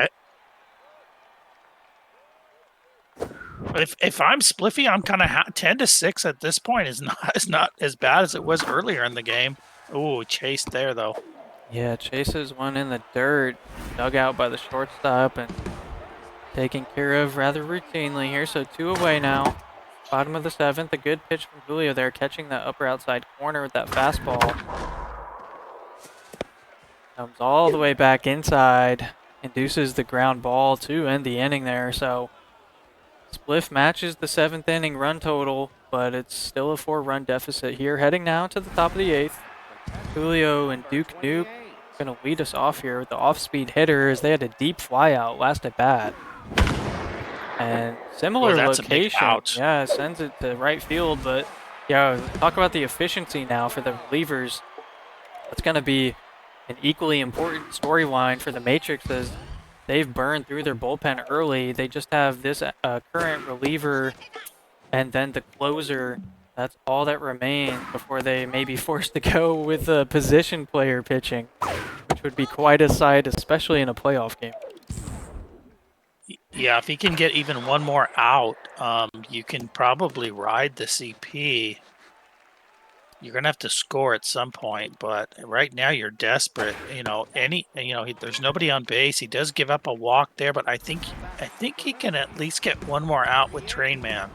If I'm Spliffy, I'm kind of 10-6 at this point. Is not as bad as it was earlier in the game. Ooh, chased there though. Yeah, chases one in the dirt, dug out by the shortstop and taken care of rather routinely here. So 2 away now. Bottom of the 7th, a good pitch from Julio there, catching that upper outside corner with that fastball. Comes all the way back inside, induces the ground ball to end the inning there. So Spliff matches the 7th inning run total, but it's still a 4-run deficit here. Heading now to the top of the 8th. Julio and Duke Nuke going to lead us off here with the off-speed hitter as they had a deep fly out last at bat. And similar location, yeah, sends it to right field, but yeah, talk about the efficiency now for the relievers. That's going to be an equally important storyline for the Matrix as they've burned through their bullpen early. They just have this current reliever and then the closer. That's all that remains before they may be forced to go with a position player pitching, which would be quite a sight, especially in a playoff game. Yeah, if he can get even one more out, you can probably ride the CP. You're gonna have to score at some point, but right now you're desperate. There's nobody on base. He does give up a walk there, but I think he can at least get one more out with Train Man.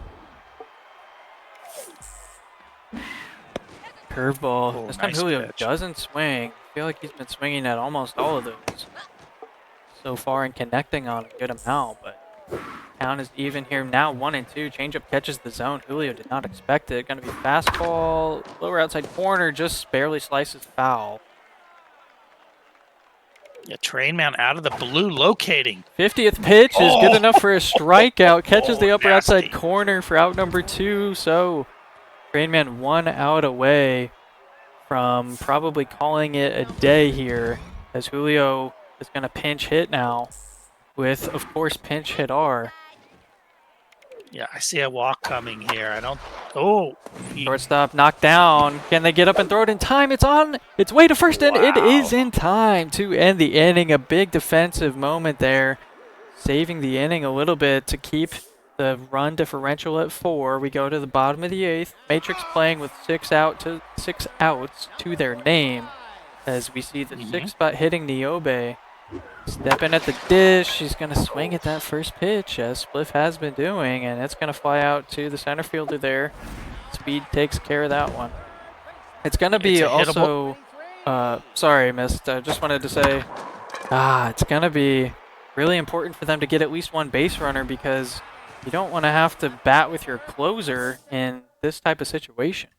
Curveball. This time nice Julio pitch. doesn't swing. I feel like he's been swinging at almost all of those so far and connecting on a good amount, but count is even here now. 1-2. Changeup catches the zone. Julio did not expect it. Going to be fastball, lower outside corner, just barely slices foul. Yeah, Train Man out of the blue, locating. 50th pitch is good enough for a strikeout. Catches the upper nasty. outside corner for out number 2. So Train Man 1 out away from probably calling it a day here, as Julio is going to pinch hit now with, of course, pinch hit R. Yeah, I see a walk coming here. I don't. Oh, Shortstop knocked down. Can they get up and throw it in time? It's on its way to first, and it is in time to end the inning. A big defensive moment there, saving the inning a little bit to keep the run differential at 4. We go to the bottom of the 8th. Matrix playing with 6 outs to their name, as we see the 6th spot hitting Niobe. Stepping at the dish, he's going to swing at that first pitch, as Spliff has been doing, and it's going to fly out to the center fielder there. Speed takes care of that one. It's going to be also... sorry, missed. I just wanted to say, it's going to be really important for them to get at least one base runner, because you don't want to have to bat with your closer in this type of situation.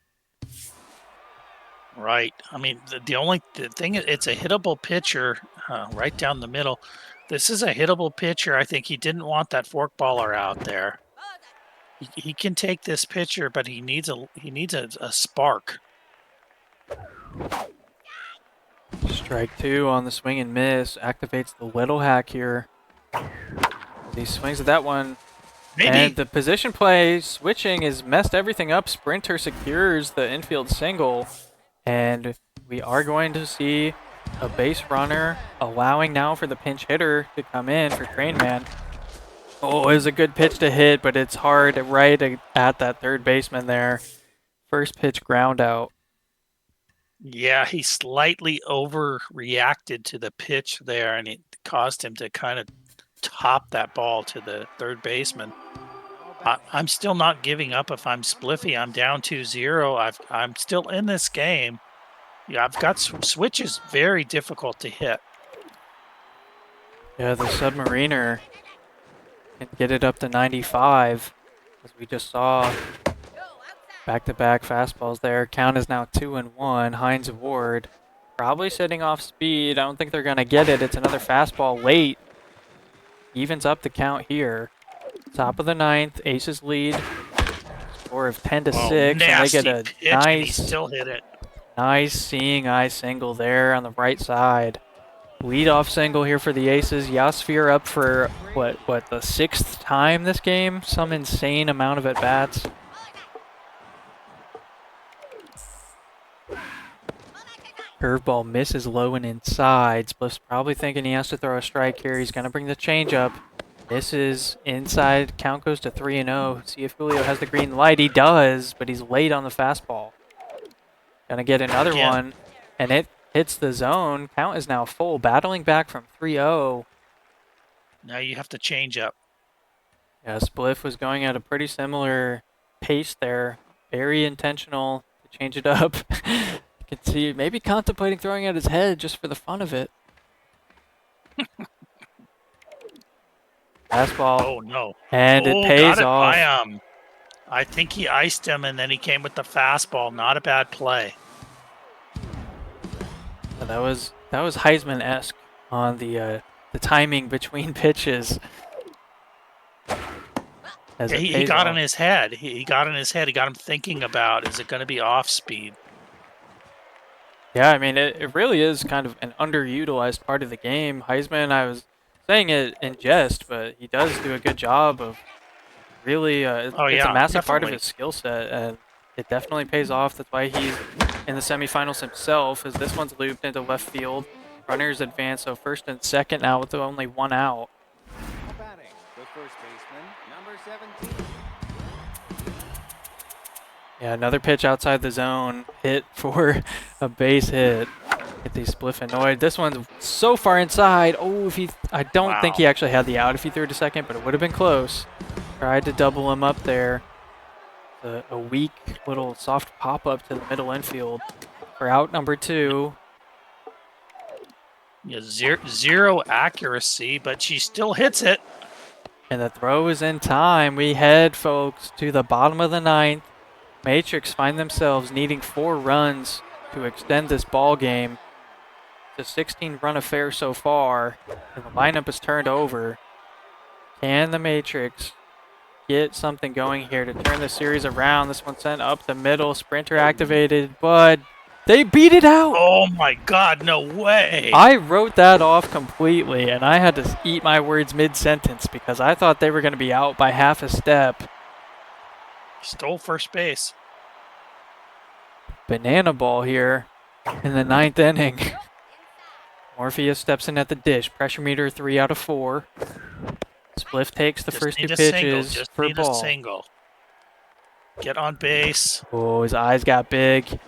Right. I mean, the thing is, it's a hittable pitcher right down the middle. This is a hittable pitcher. I think he didn't want that forkballer out there. He can take this pitcher, but he needs a spark. Strike 2 on the swing and miss. Activates the little hack here. He swings at that one. Maybe. And the position play switching has messed everything up. Sprinter secures the infield single. And we are going to see a base runner, allowing now for the pinch hitter to come in for Train Man. Oh, it was a good pitch to hit, but it's hard right at that third baseman there. First pitch ground out. Yeah, he slightly overreacted to the pitch there, and it caused him to kind of top that ball to the third baseman. I'm still not giving up. If I'm Spliffy, I'm down 2-0. I'm still in this game. Yeah, I've got switches very difficult to hit. Yeah, the Submariner can get it up to 95, as we just saw. Back-to-back fastballs there. Count is now 2-1. Hines Ward probably setting off speed. I don't think they're going to get it. It's another fastball late. Evens up the count here. Top of the 9th, Aces lead. Score of 10-6, and they get a pitch, nice, and he still hit it. Nice seeing eye single there on the right side. Leadoff single here for the Aces. Yasfir up for what the 6th time this game? Some insane amount of at bats. Curveball misses low and inside. Spliff's probably thinking he has to throw a strike here. He's going to bring the changeup. Misses inside. Count goes to 3-0. See if Julio has the green light. He does, but he's late on the fastball. Gonna get another one, and it hits the zone. Count is now full, battling back from 3-0. Now you have to change up. Yeah, Spliff was going at a pretty similar pace there. Very intentional to change it up. You can see maybe contemplating throwing at his head just for the fun of it. Fastball. Oh, no. And it pays off. I think he iced him, and then he came with the fastball. Not a bad play. Yeah, that was Heisman-esque on the timing between pitches. Yeah, he got in his head. He got in his head. He got him thinking about, is it going to be off speed? Yeah, I mean, it really is kind of an underutilized part of the game. Heisman, I was saying it in jest, but he does do a good job of really, it's a massive part of his skill set, and it definitely pays off. That's why he's in the semifinals himself, as this one's looped into left field. Runners advance, so first and second now with only one out. Batting, the first baseman, number 17. Yeah, another pitch outside the zone, hit for a base hit. Get the Spliff annoyed. This one's so far inside. Oh, I don't think he actually had the out if he threw it to second, but it would have been close. Tried to double him up there. A weak little soft pop-up to the middle infield for out number 2. Yeah, zero accuracy, but she still hits it. And the throw is in time. We head, folks, to the bottom of the 9th. Matrix find themselves needing 4 runs to extend this ball game. It's a 16-run affair so far, and the lineup is turned over. Can the Matrix get something going here to turn the series around? This one sent up the middle, sprinter activated, but they beat it out. Oh my God, no way. I wrote that off completely, and I had to eat my words mid-sentence because I thought they were going to be out by half a step. Stole first base. Banana ball here in the 9th inning. Morpheus steps in at the dish. Pressure meter 3 out of 4. Spliff takes the first 2 pitches for ball. A single. Get on base. Oh, his eyes got big.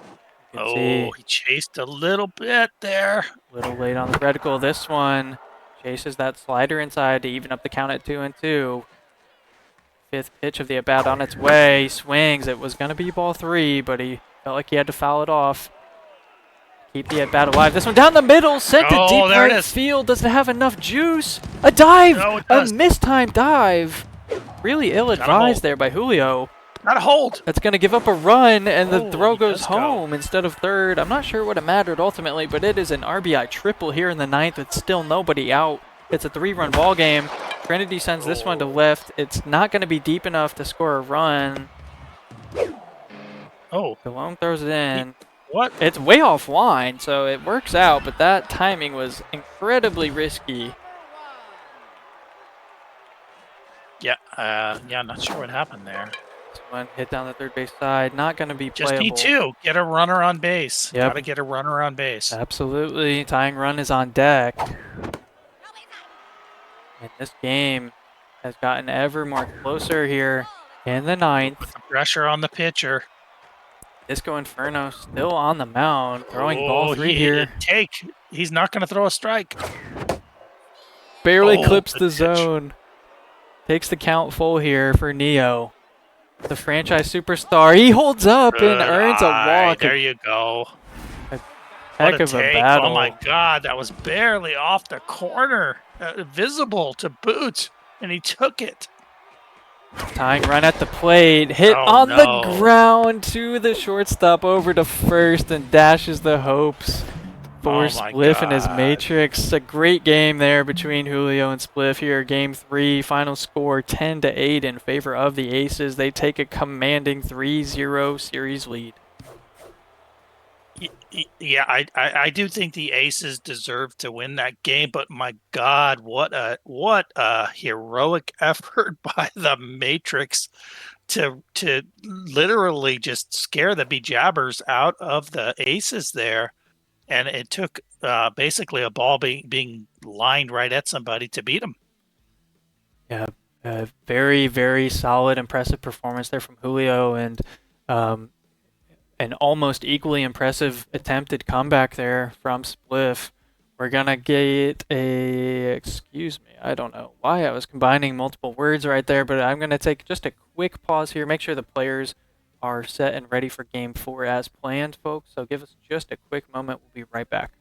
He chased a little bit there. A little late on the reticle. This one chases that slider inside to even up the count at 2-2. 5th pitch of the at-bat on its way. Swings. It was going to be ball 3, but he felt like he had to foul it off. Keep the at-bat alive. This one down the middle. Sent to deep right field. Does it have enough juice? A dive! No, a mistimed dive. Really ill-advised there by Julio. Not a hold. That's going to give up a run, and the throw goes home instead of third. I'm not sure what it mattered ultimately, but it is an RBI triple here in the 9th with still nobody out. It's a 3-run ball game. Trinity sends this one to left. It's not going to be deep enough to score a run. Delhomme throws it in. What? It's way offline, so it works out, but that timing was incredibly risky. Yeah, I'm not sure what happened there. This one hit down the third base side. Not going to be playable. Just need 2. Get a runner on base. Yep. Gotta get a runner on base. Absolutely. Tying run is on deck. And this game has gotten ever more closer here in the 9th. Put the pressure on the pitcher. Disco Inferno still on the mound, throwing ball 3 here. He's not going to throw a strike. Barely clips the zone. Takes the count full here for Neo. The franchise superstar. He holds up and earns a walk. There you go. Heck of a battle. Oh my God, that was barely off the corner. Visible to boot, and he took it. Tying run at the plate, hit on the ground to the shortstop over to first and dashes the hopes for Spliff and his Matrix. A great game there between Julio and Spliff here. Game 3, final score 10-8 in favor of the Aces. They take a commanding 3-0 series lead. Yeah, I do think the Aces deserve to win that game, but my God, what a heroic effort by the Matrix to literally just scare the bejabbers out of the Aces there. and it took basically a ball being lined right at somebody to beat him. Yeah, very, very solid, impressive performance there from Julio, and an almost equally impressive attempted comeback there from Spliff. We're gonna get excuse me, I don't know why I was combining multiple words right there, but I'm gonna take just a quick pause here, make sure the players are set and ready for game 4 as planned, folks. So give us just a quick moment. We'll be right back.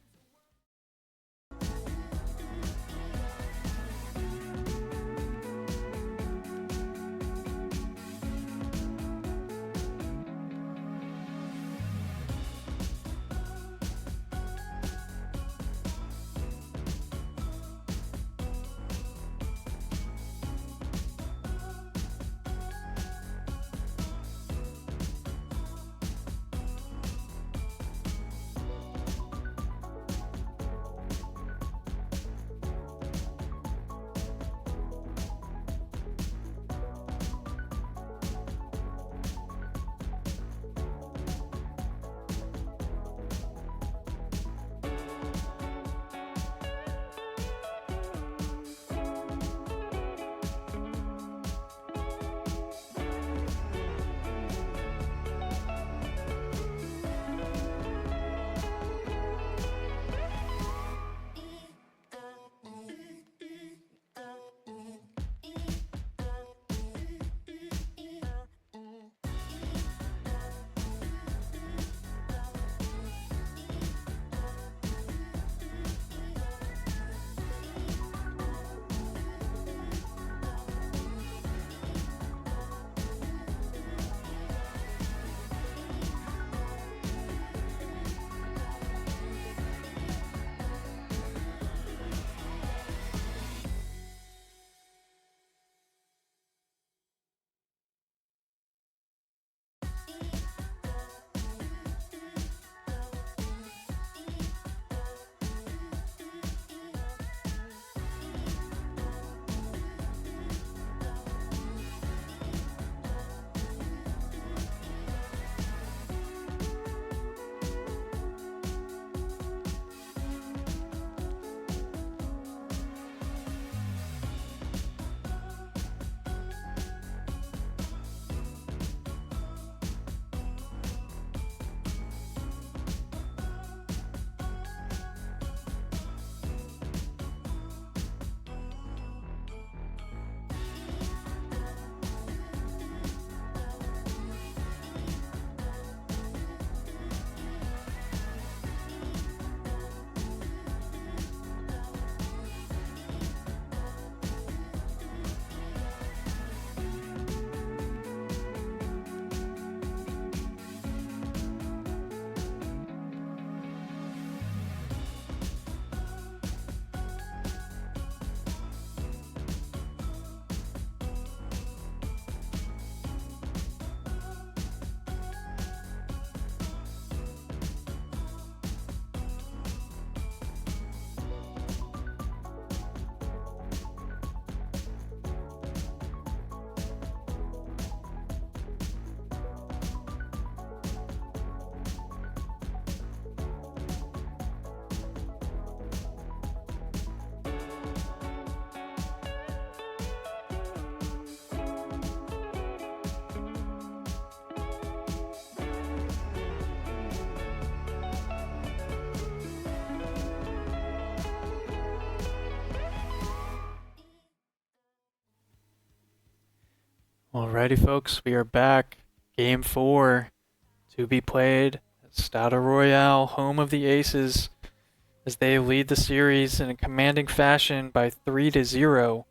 Alrighty, folks, we are back. Game 4 to be played at Stade Royale, home of the Aces, as they lead the series in a commanding fashion by 3-0.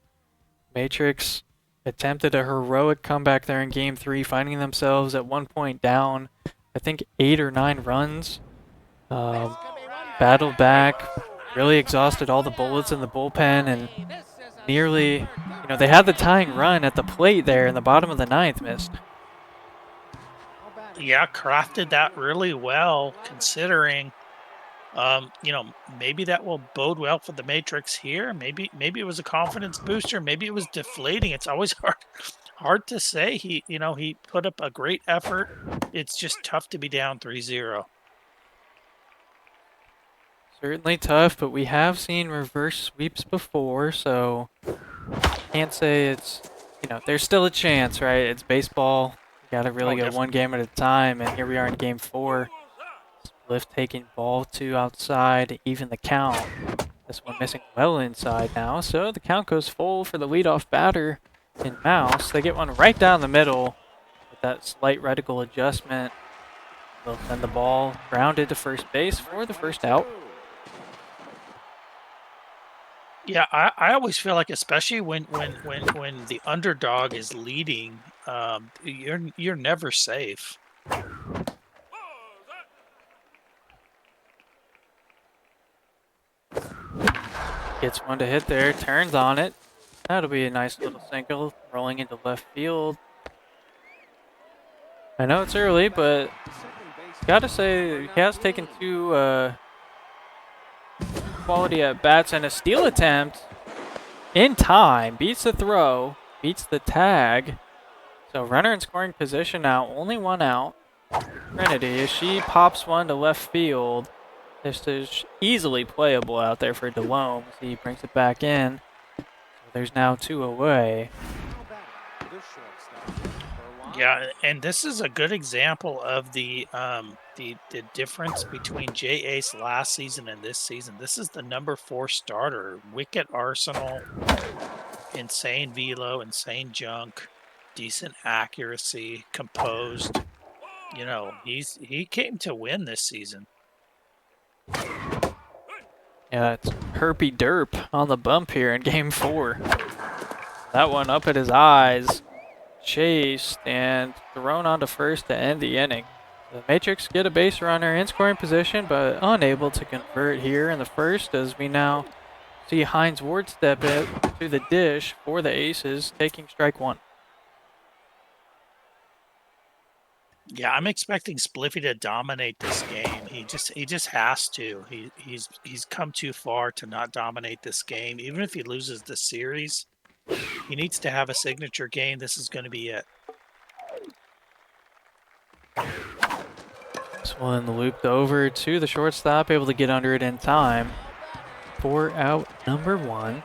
Matrix attempted a heroic comeback there in Game 3, finding themselves at one point down, I think 8 or 9 runs. Battled back, really exhausted all the bullets in the bullpen, and nearly, they had the tying run at the plate there in the bottom of the 9th, missed. Yeah, crafted that really well, considering, maybe that will bode well for the Matrix here. Maybe it was a confidence booster. Maybe it was deflating. It's always hard to say. He put up a great effort. It's just tough to be down 3-0. Certainly tough, but we have seen reverse sweeps before, so can't say it's, there's still a chance, right? It's baseball. You gotta really go one game at a time, and here we are in game 4. Spliff taking ball 2 outside, even the count. This one missing well inside now, so the count goes full for the leadoff batter in Mouse. They get one right down the middle with that slight reticle adjustment. They'll send the ball grounded to first base for the first out. Yeah, I always feel like, especially when the underdog is leading, you're never safe. Gets one to hit there, turns on it. That'll be a nice little single, rolling into left field. I know it's early, but gotta say he has taken 2 quality at bats and a steal attempt in time. Beats the throw, beats the tag. So runner in scoring position now, only 1 out. Trinity, she pops one to left field. This is easily playable out there for DeLome. He brings it back in. So there's now 2 away. Yeah, and this is a good example of the difference between JAce last season and this season. This is the number 4 starter. Wicked arsenal, insane velo, insane junk, decent accuracy, composed. He came to win this season. Yeah, it's Herpy Derp on the bump here in game 4. That one up at his eyes. Chased and thrown onto first to end the inning. The Matrix get a base runner in scoring position, but unable to convert here in the first, as we now see Hines Ward step it to the dish for the Aces, taking strike 1. Yeah, I'm expecting Spliffy to dominate this game. He just has to. He's come too far to not dominate this game. Even if he loses the series, he needs to have a signature game. This is going to be it. This one looped over to the shortstop, able to get under it in time. 4 out, number 1.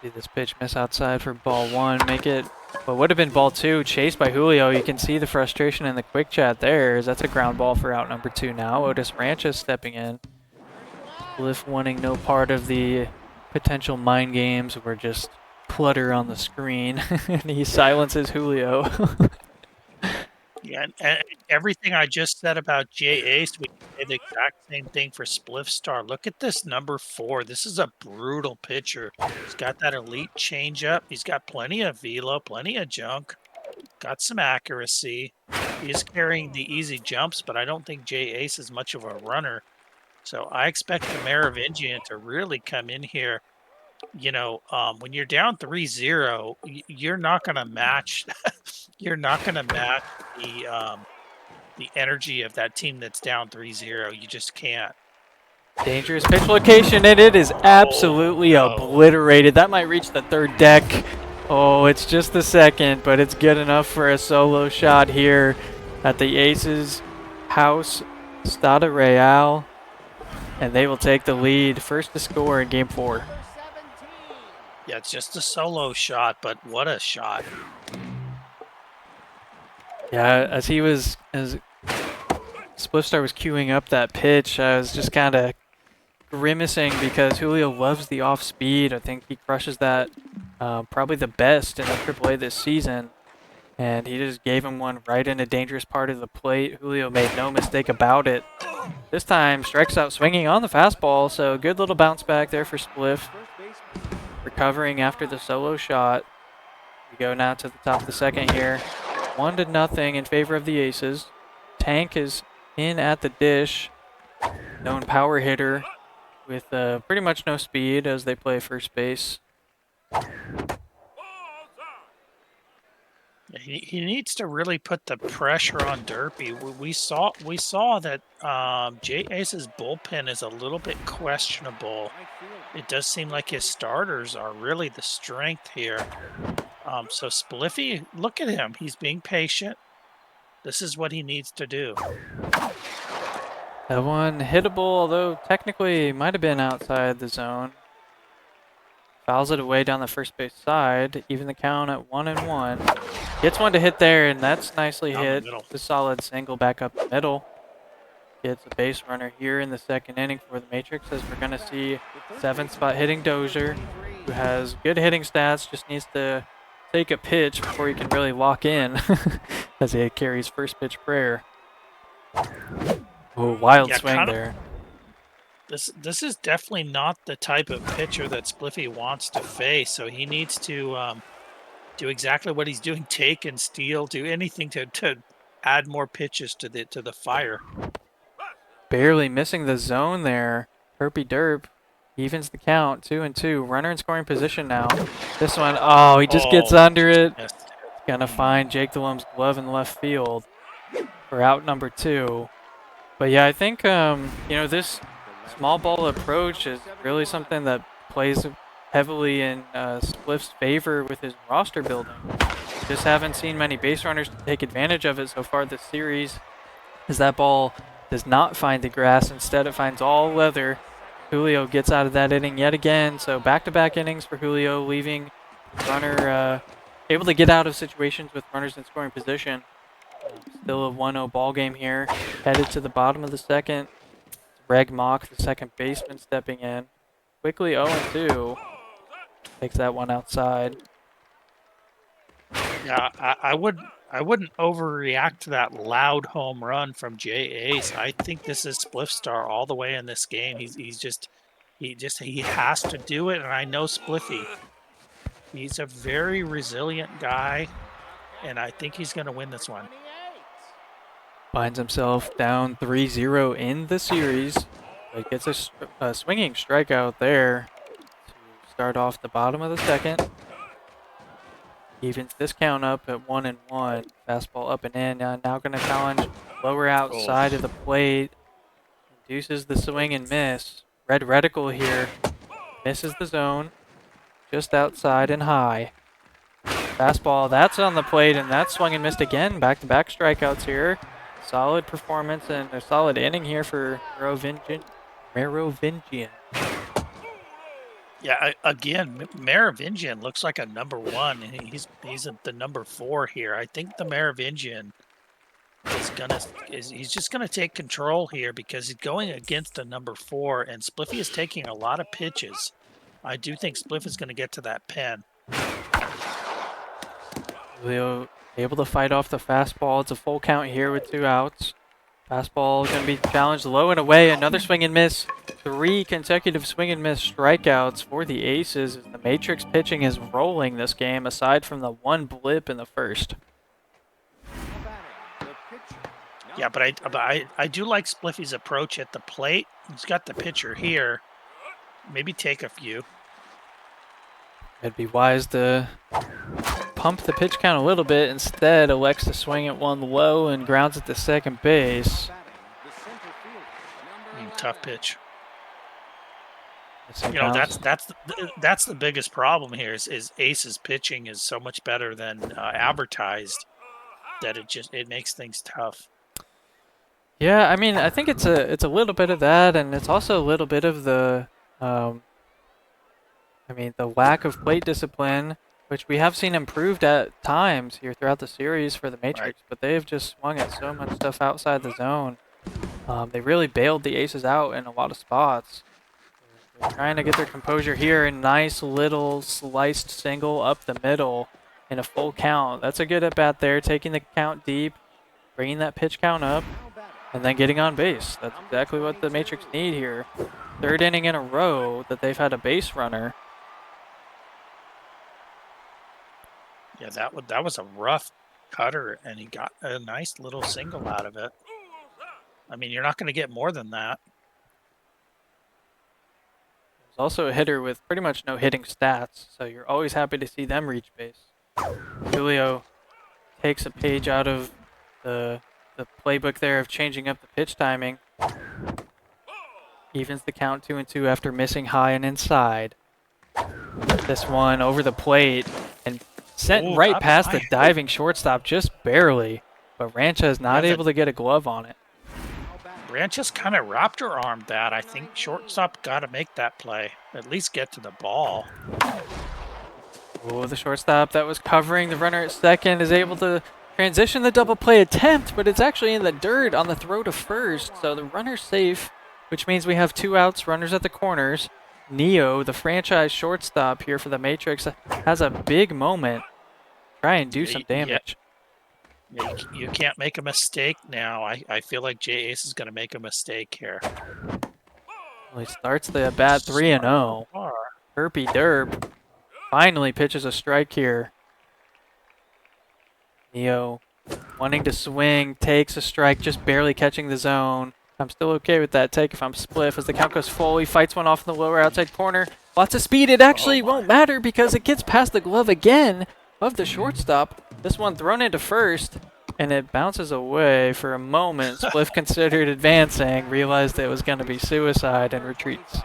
See this pitch miss outside for ball 1. Make it what would have been ball 2, chased by Julio. You can see the frustration in the quick chat there, as that's a ground ball for out number 2 now. Otis Ranches stepping in. Spliff wanting no part of the potential mind games. We're just clutter on the screen, and he silences Julio. Yeah, and everything I just said about JAce, we did the exact same thing for Spliffstar. Look at this number 4. This is a brutal pitcher. He's got that elite changeup. He's got plenty of velo, plenty of junk, got some accuracy. He's carrying the easy jumps, but I don't think JAce is much of a runner. So I expect the Merovingian to really come in here. When you're down 3-0, you're not going to match. You're not going to match the energy of that team that's down 3-0. You just can't. Dangerous pitch location, and it is absolutely obliterated. That might reach the 3rd deck. Oh, it's just the 2nd, but it's good enough for a solo shot here at the Aces house, Stada Real, and they will take the lead. First to score in game 4. Yeah, it's just a solo shot, but what a shot. Yeah, as Spliffstar was queuing up that pitch, I was just kind of grimacing because Julio loves the off speed. I think he crushes that probably the best in the AAA this season. And he just gave him one right in a dangerous part of the plate. Julio made no mistake about it. This time, strikes out swinging on the fastball, so good little bounce back there for Spliff. Recovering after the solo shot. We go now to the top of the 2nd here. 1-0 in favor of the Aces. Tank is in at the dish. Known power hitter with pretty much no speed as they play first base. He needs to really put the pressure on Derpy. We saw that JAce's bullpen is a little bit questionable. It does seem like his starters are really the strength here. So Spliffy, look at him. He's being patient. This is what he needs to do. That one hittable, although technically might have been outside the zone. Fouls it away down the first base side, even the count at 1-1. Gets one to hit there, and that's nicely Down the hit. middle. A solid single back up the middle. Gets a base runner here in the second inning for the Matrix, as we're going to see 7th spot hitting Dozier, who has good hitting stats, just needs to take a pitch before he can really lock in, as he carries first pitch prayer. Oh, wild swing there. This is definitely not the type of pitcher that Spliffy wants to face, so he needs to do exactly what he's doing: take and steal, do anything to add more pitches to the fire. Barely missing the zone there. Herpy Derp evens the count, 2-2. Runner in scoring position now. This one, oh, he just gets under it. Gonna find Jake DeLome's glove in left field for out number 2. But yeah, I think this small ball approach is really something that plays heavily in Spliff's favor with his roster building. Just haven't seen many base runners take advantage of it so far this series, as that ball does not find the grass. Instead, it finds all leather. Julio gets out of that inning yet again. So back-to-back innings for Julio, leaving runner able to get out of situations with runners in scoring position. Still a 1-0 ball game here. Headed to the bottom of the second. Reg Mock, the second baseman, stepping in. Quickly 0-2. Takes that one outside. Yeah, I wouldn't overreact to that loud home run from JAce. I think this is Spliffstar all the way in this game. He has to do it, and I know Spliffy. He's a very resilient guy, and I think he's going to win this one. Finds himself down 3-0 in the series. But gets a swinging strikeout there to start off the bottom of the second. Evens this count up at 1-1. Fastball up and in. Now going to challenge lower outside of the plate. Induces the swing and miss. Red Reticle here. Misses the zone. Just outside and high. Fastball, that's on the plate, and that's swung and missed again. Back-to-back strikeouts here. Solid performance and a solid inning here for Merovingian. Yeah, again, Merovingian looks like a number 1, and he's at the number 4 here. I think the Merovingian he's just gonna take control here because he's going against a number 4, and Spliffy is taking a lot of pitches. I do think Spliff is gonna get to that pen. Julio able to fight off the fastball. It's a full count here with 2 outs. Fastball going to be challenged low and away. Another swing and miss. 3 consecutive swing and miss strikeouts for the Aces. The Matrix pitching is rolling this game, aside from the one blip in the first. Yeah, but I do like Spliffy's approach at the plate. He's got the pitcher here. Maybe take a few. It'd be wise to pump the pitch count a little bit. Instead, elects to swing at one low and grounds at the second base. Tough pitch. You know, that's the biggest problem here is Ace's pitching is so much better than advertised that it makes things tough. Yeah, I mean, I think it's a little bit of that, and it's also a little bit of the the lack of plate discipline, which we have seen improved at times here throughout the series for the Matrix, but they've just swung at so much stuff outside the zone. They really bailed the Aces out in a lot of spots. They're trying to get their composure here. A nice little sliced single up the middle in a full count. That's a good at-bat there, taking the count deep, bringing that pitch count up, and then getting on base. That's exactly what the Matrix need here. 3rd inning in a row that they've had a base runner. Yeah, that was a rough cutter, and he got a nice little single out of it. I mean, you're not going to get more than that. There's also a hitter with pretty much no hitting stats, so you're always happy to see them reach base. Julio takes a page out of the playbook there of changing up the pitch timing. Evens the count 2-2 after missing high and inside. This one over the plate and sent right past the diving shortstop just barely. but Rancha is not able to get a glove on it. Rancha's kind of raptor armed that. I think shortstop got to make that play. At least get to the ball. Oh, the shortstop that was covering the runner at second is able to transition the double play attempt, but it's actually in the dirt on the throw to first. So the runner's safe, which means we have 2 outs, runners at the corners. Neo, the franchise shortstop here for the Matrix, has a big moment. Try and do some damage. You can't make a mistake now. I feel like JAce is going to make a mistake here. Well, he starts the at bat 3-0. Herpy Derp finally pitches a strike here. Neo wanting to swing, takes a strike, just barely catching the zone. I'm still okay with that take if I'm Spliff. As the count goes full, he fights one off in the lower outside corner. Lots of speed. It actually won't matter because it gets past the glove again of the shortstop. This one thrown into first, and it bounces away for a moment. Spliff considered advancing, realized it was going to be suicide, and retreats.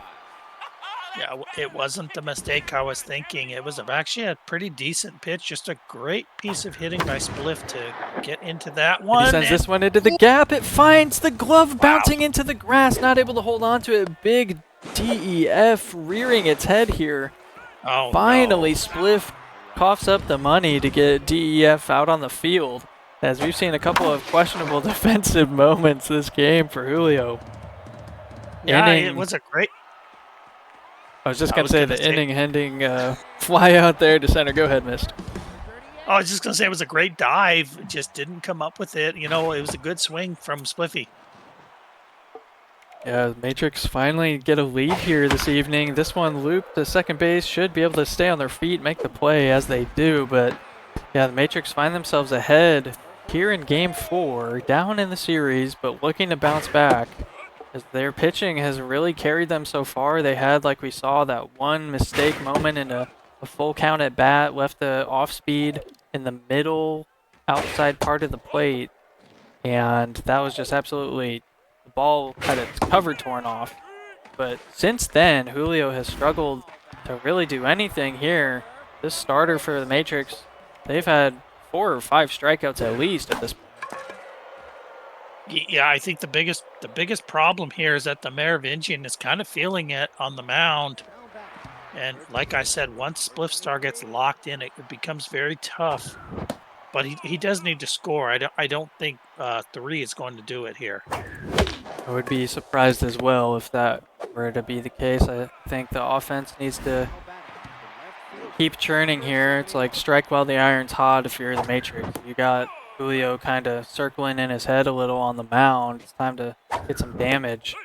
Yeah, it wasn't the mistake I was thinking. It was actually a pretty decent pitch. Just a great piece of hitting by Spliff to get into that one. He sends this one into the gap. It finds the glove bouncing into the grass, not able to hold on to it. Big DEF rearing its head here. Oh, finally, no. Spliff coughs up the money to get DEF out on the field, as we've seen a couple of questionable defensive moments this game for Julio. Yeah, it was a great... I was just going to say the inning-ending fly out there to center. Go ahead, Mist. I was just going to say it was a great dive. It just didn't come up with it. You know, it was a good swing from Spliffy. Yeah, Matrix finally get a lead here this evening. This one looped to second base. Should be able to stay on their feet, make the play as they do. But, yeah, the Matrix find themselves ahead here in Game 4, down in the series, but looking to bounce back. As their pitching has really carried them so far. They had, like we saw, that one mistake moment in a full count at bat, left the off speed in the middle outside part of the plate, and that was just absolutely, the ball had its cover torn off. But since then, Julio has struggled to really do anything here. This starter for the Matrix, they've had 4 or 5 strikeouts at least at this point. Yeah, I think the biggest problem here is that the Merovingian is kind of feeling it on the mound. And like I said, once Spliffstar gets locked in, it becomes very tough. But he does need to score. I don't think 3 is going to do it here. I would be surprised as well if that were to be the case. I think the offense needs to keep churning here. It's like strike while the iron's hot if you're the Matrix. You got Julio kind of circling in his head a little on the mound. It's time to get some damage.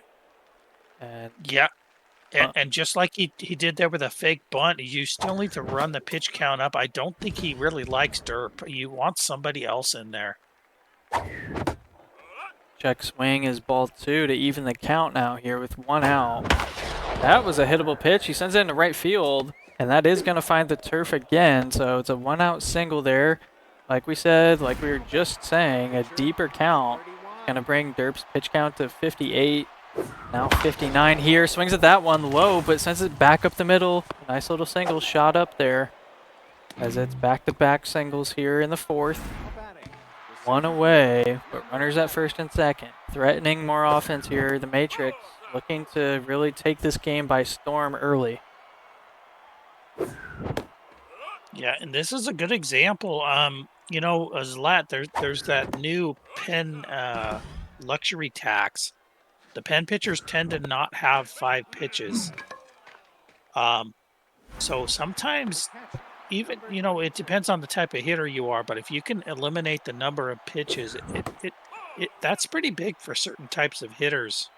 And yeah, and just like he did there with a fake bunt, you still need to run the pitch count up. I don't think he really likes Derp. You want somebody else in there. Check swing is ball 2 to even the count now here with 1 out. That was a hittable pitch. He sends it into right field, and that is going to find the turf again. So it's a 1-out single there. Like we said, like we were just saying, a deeper count going to bring Derp's pitch count to 58. Now 59 here. Swings at that one low, but sends it back up the middle. Nice little single shot up there as it's back-to-back singles here in the 4th. 1 away, but runners at first and second. Threatening more offense here. The Matrix looking to really take this game by storm early. Yeah, and this is a good example. You know, Zlat, there's that new pen luxury tax. The pen pitchers tend to not have 5 pitches. So sometimes, even, you know, it depends on the type of hitter you are, but if you can eliminate the number of pitches, that's pretty big for certain types of hitters.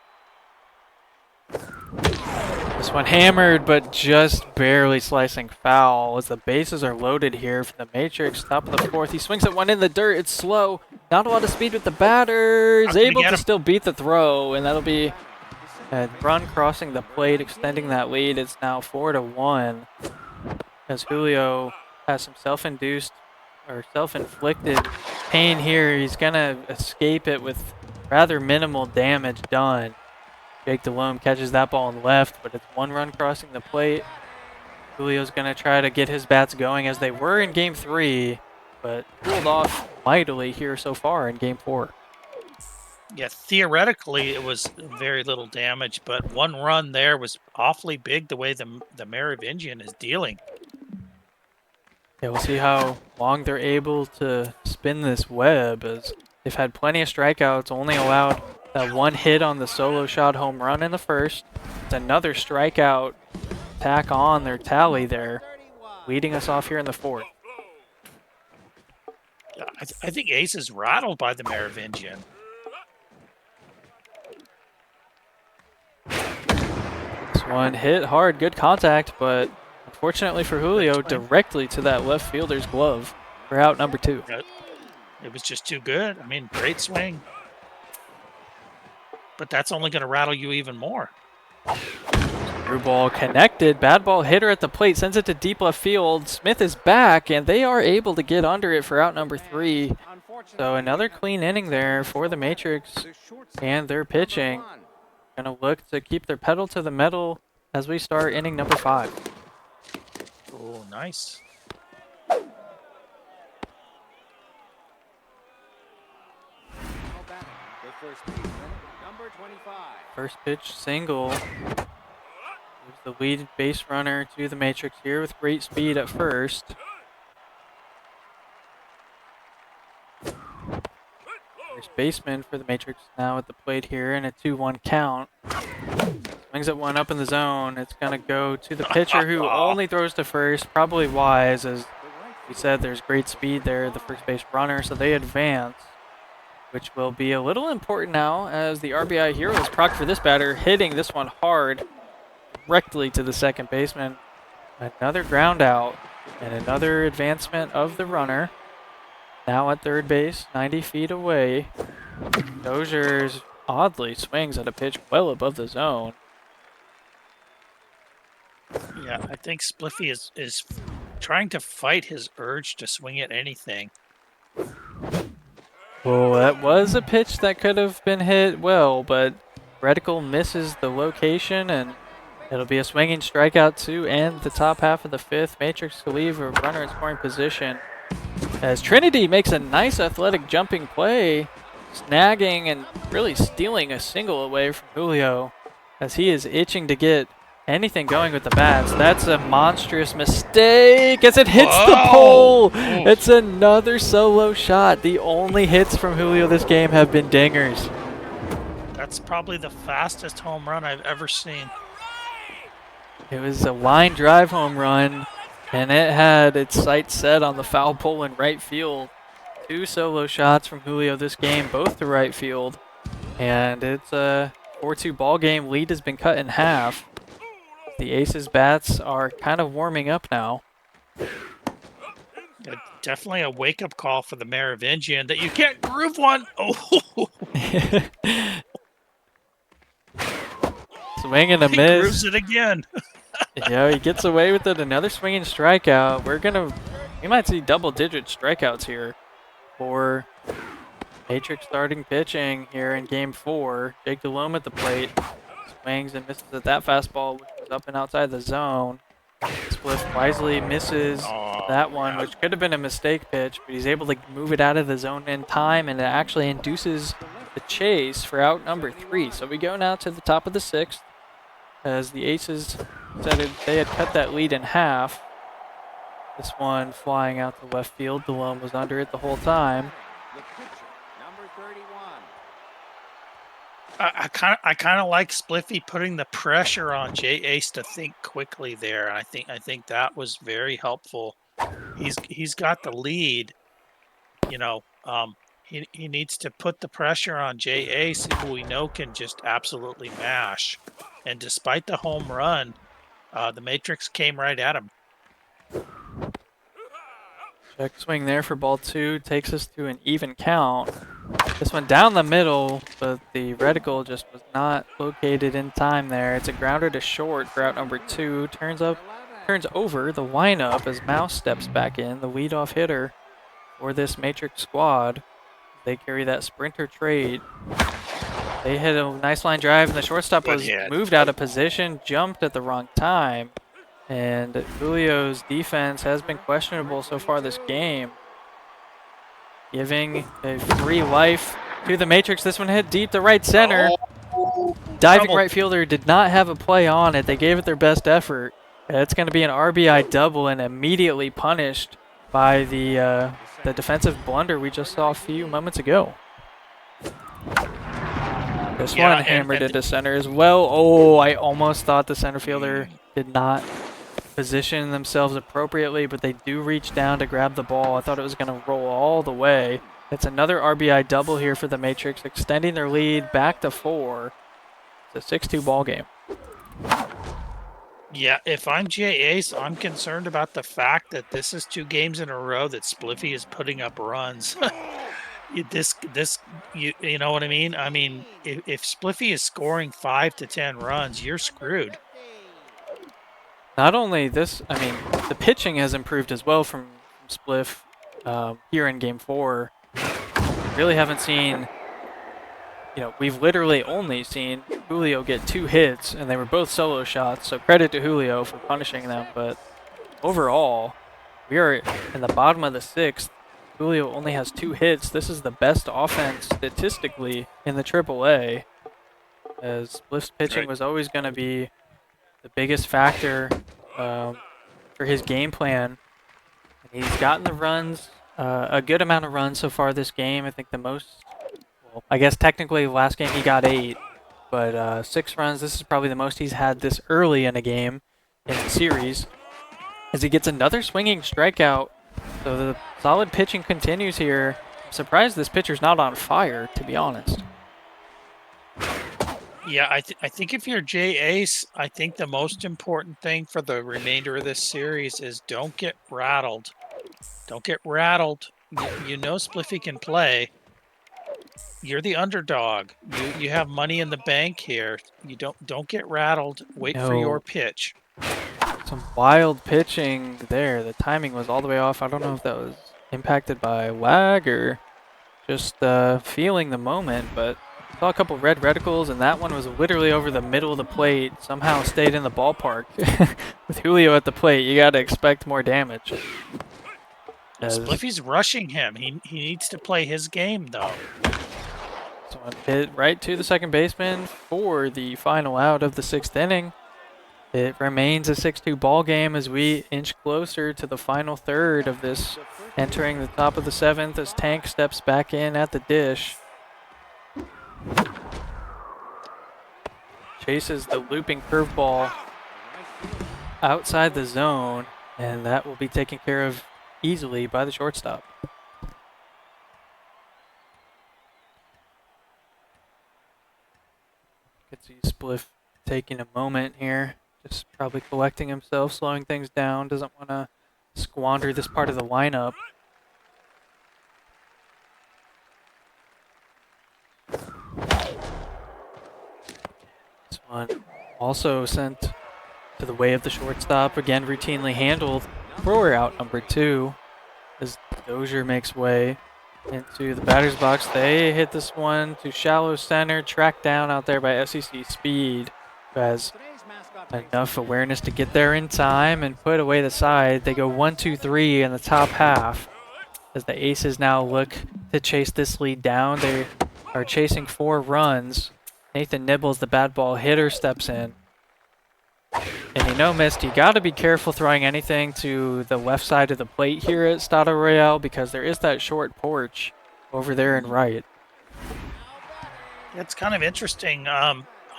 This one hammered, but just barely slicing foul as the bases are loaded here for the Matrix. Top of the 4th. He swings at one in the dirt. It's slow. Not a lot of speed with the batter. Is able to still beat the throw, and that'll be a run crossing the plate, extending that lead. It's now 4-1 as Julio has some self-induced or self-inflicted pain here. He's going to escape it with rather minimal damage done. Jake DeLome catches that ball in left, but it's 1 run crossing the plate. Julio's going to try to get his bats going as they were in Game 3, but cooled off mightily here so far in Game 4. Yeah, theoretically, it was very little damage, but one run there was awfully big the way the Merovingian is dealing. Yeah, we'll see how long they're able to spin this web, as they've had plenty of strikeouts, only allowed that one hit on the solo shot home run in the first. It's another strikeout tack on their tally there, leading us off here in the fourth. I think Ace is rattled by the Merovingian. This one hit hard, good contact, but unfortunately for Julio, directly to that left fielder's glove for out number 2. It was just too good. I mean, great swing. But that's only going to rattle you even more. Through ball connected, bad ball hitter at the plate, sends it to deep left field. Smith is back, and they are able to get under it for out number 3. So another clean inning there for the Matrix and their pitching. Gonna look to keep their pedal to the metal as we start inning number 5. Oh, nice. First pitch single. Gives the lead base runner to the Matrix here with great speed at first. First baseman for the Matrix now at the plate here in a 2-1 count. Swings at one up in the zone. It's going to go to the pitcher who only throws to first. Probably wise, as we said, there's great speed there, the first base runner, so they advance, which will be a little important now as the RBI hero is proc for this batter, hitting this one hard directly to the second baseman. Another ground out and another advancement of the runner. Now at third base, 90 feet away. Dozier's oddly swings at a pitch well above the zone. Yeah, I think Spliffy is trying to fight his urge to swing at anything. Well, that was a pitch that could have been hit well, but Reticle misses the location, and it'll be a swinging strikeout to end the top half of the 5th. Matrix to leave a runner in scoring position as Trinity makes a nice athletic jumping play, snagging and really stealing a single away from Julio as he is itching to get anything going with the bats. That's a monstrous mistake as it hits the pole. It's another solo shot. The only hits from Julio this game have been dingers. That's probably the fastest home run I've ever seen. It was a line drive home run, and it had its sights set on the foul pole in right field. 2 solo shots from Julio this game, both to right field, and it's a 4-2 ball game. Lead has been cut in half. The Aces bats are kind of warming up now. Definitely a wake-up call for the Merovingian that you can't groove one. Oh, swing and a he miss. grooves it again. Yeah, he gets away with it. Another swinging strikeout. We might see double-digit strikeouts here for Matrix starting pitching here in Game 4. Jake Delhomme at the plate. Swings and misses at that fastball, which was up and outside the zone. Spliff wisely misses that one, which could have been a mistake pitch, but he's able to move it out of the zone in time, and it actually induces the chase for out number 3. So we go now to the top of the 6th, as the Aces said they had cut that lead in half. This one flying out to left field. Delhomme was under it the whole time. I kind of like Spliffy putting the pressure on J Ace to think quickly there. I think that was very helpful. He's got the lead. You know, he needs to put the pressure on J Ace, who we know can just absolutely mash. And despite the home run, the Matrix came right at him. Check swing there for ball 2 takes us to an even count. This one down the middle, but the reticle just was not located in time there. It's a grounder to short for out number 2. Turns over the windup as Mouse steps back in, the leadoff hitter for this Matrix squad. They carry that sprinter trade. They hit a nice line drive, and the shortstop was moved out of position, jumped at the wrong time. And Julio's defense has been questionable so far this game. giving a free life to the Matrix. This one hit deep to right center. Diving right fielder did not have a play on it. They gave it their best effort. It's going to be an RBI double and immediately punished by the defensive blunder we just saw a few moments ago. This one hammered into center as well. Oh, I almost thought the center fielder did not position themselves appropriately, but they do reach down to grab the ball. I thought it was going to roll all the way. It's another RBI double here for the Matrix, extending their lead back to 4. It's a 6-2 ball game. Yeah, if I'm JAce, I'm concerned about the fact that this is 2 games in a row that Spliffy is putting up runs. You know what I mean? I mean, if Spliffy is scoring 5 to 10 runs, you're screwed. Not only this, I mean, the pitching has improved as well from Spliff here in Game 4. Really haven't seen, we've literally only seen Julio get 2 hits, and they were both solo shots, so credit to Julio for punishing them. But overall, we are in the bottom of the 6th. Julio only has 2 hits. This is the best offense statistically in the AAA, as Spliff's pitching was always going to be the biggest factor for his game plan. And he's gotten the runs, a good amount of runs so far this game. I think the most, well, I guess technically last game he got 8, but 6 runs. This is probably the most he's had this early in a game in the series, as he gets another swinging strikeout. So the solid pitching continues here. I'm surprised this pitcher's not on fire, to be honest. Yeah, I think if you're JAce, I think the most important thing for the remainder of this series is don't get rattled. Don't get rattled. You know Spliffy can play. You're the underdog. You have money in the bank here. You don't get rattled. Wait for your pitch. Some wild pitching there. The timing was all the way off. I don't know if that was impacted by lag or just feeling the moment, but saw a couple red reticles, and that one was literally over the middle of the plate. Somehow stayed in the ballpark. With Julio at the plate, you got to expect more damage. Spliffy's rushing him. He needs to play his game, though. So hit right to the second baseman for the final out of the 6th inning. It remains a 6-2 ball game as we inch closer to the final third of this, entering the top of the 7th as Tank steps back in at the dish. Chases the looping curveball outside the zone, and that will be taken care of easily by the shortstop. Could see Spliff taking a moment here. Just probably collecting himself, slowing things down, doesn't want to squander this part of the lineup. This one also sent to the way of the shortstop, again routinely handled. Thrower out number 2 as Dozier makes way into the batter's box. They hit this one to shallow center, tracked down out there by SEC Speed, who has enough awareness to get there in time and put away the side. They go 1-2-3 in the top half as the Aces now look to chase this lead down. They are chasing 4 runs. Nathan Nibbles, the bad ball hitter, steps in. And Mist, you got to be careful throwing anything to the left side of the plate here at Stade Royale, because there is that short porch over there in right. It's kind of interesting.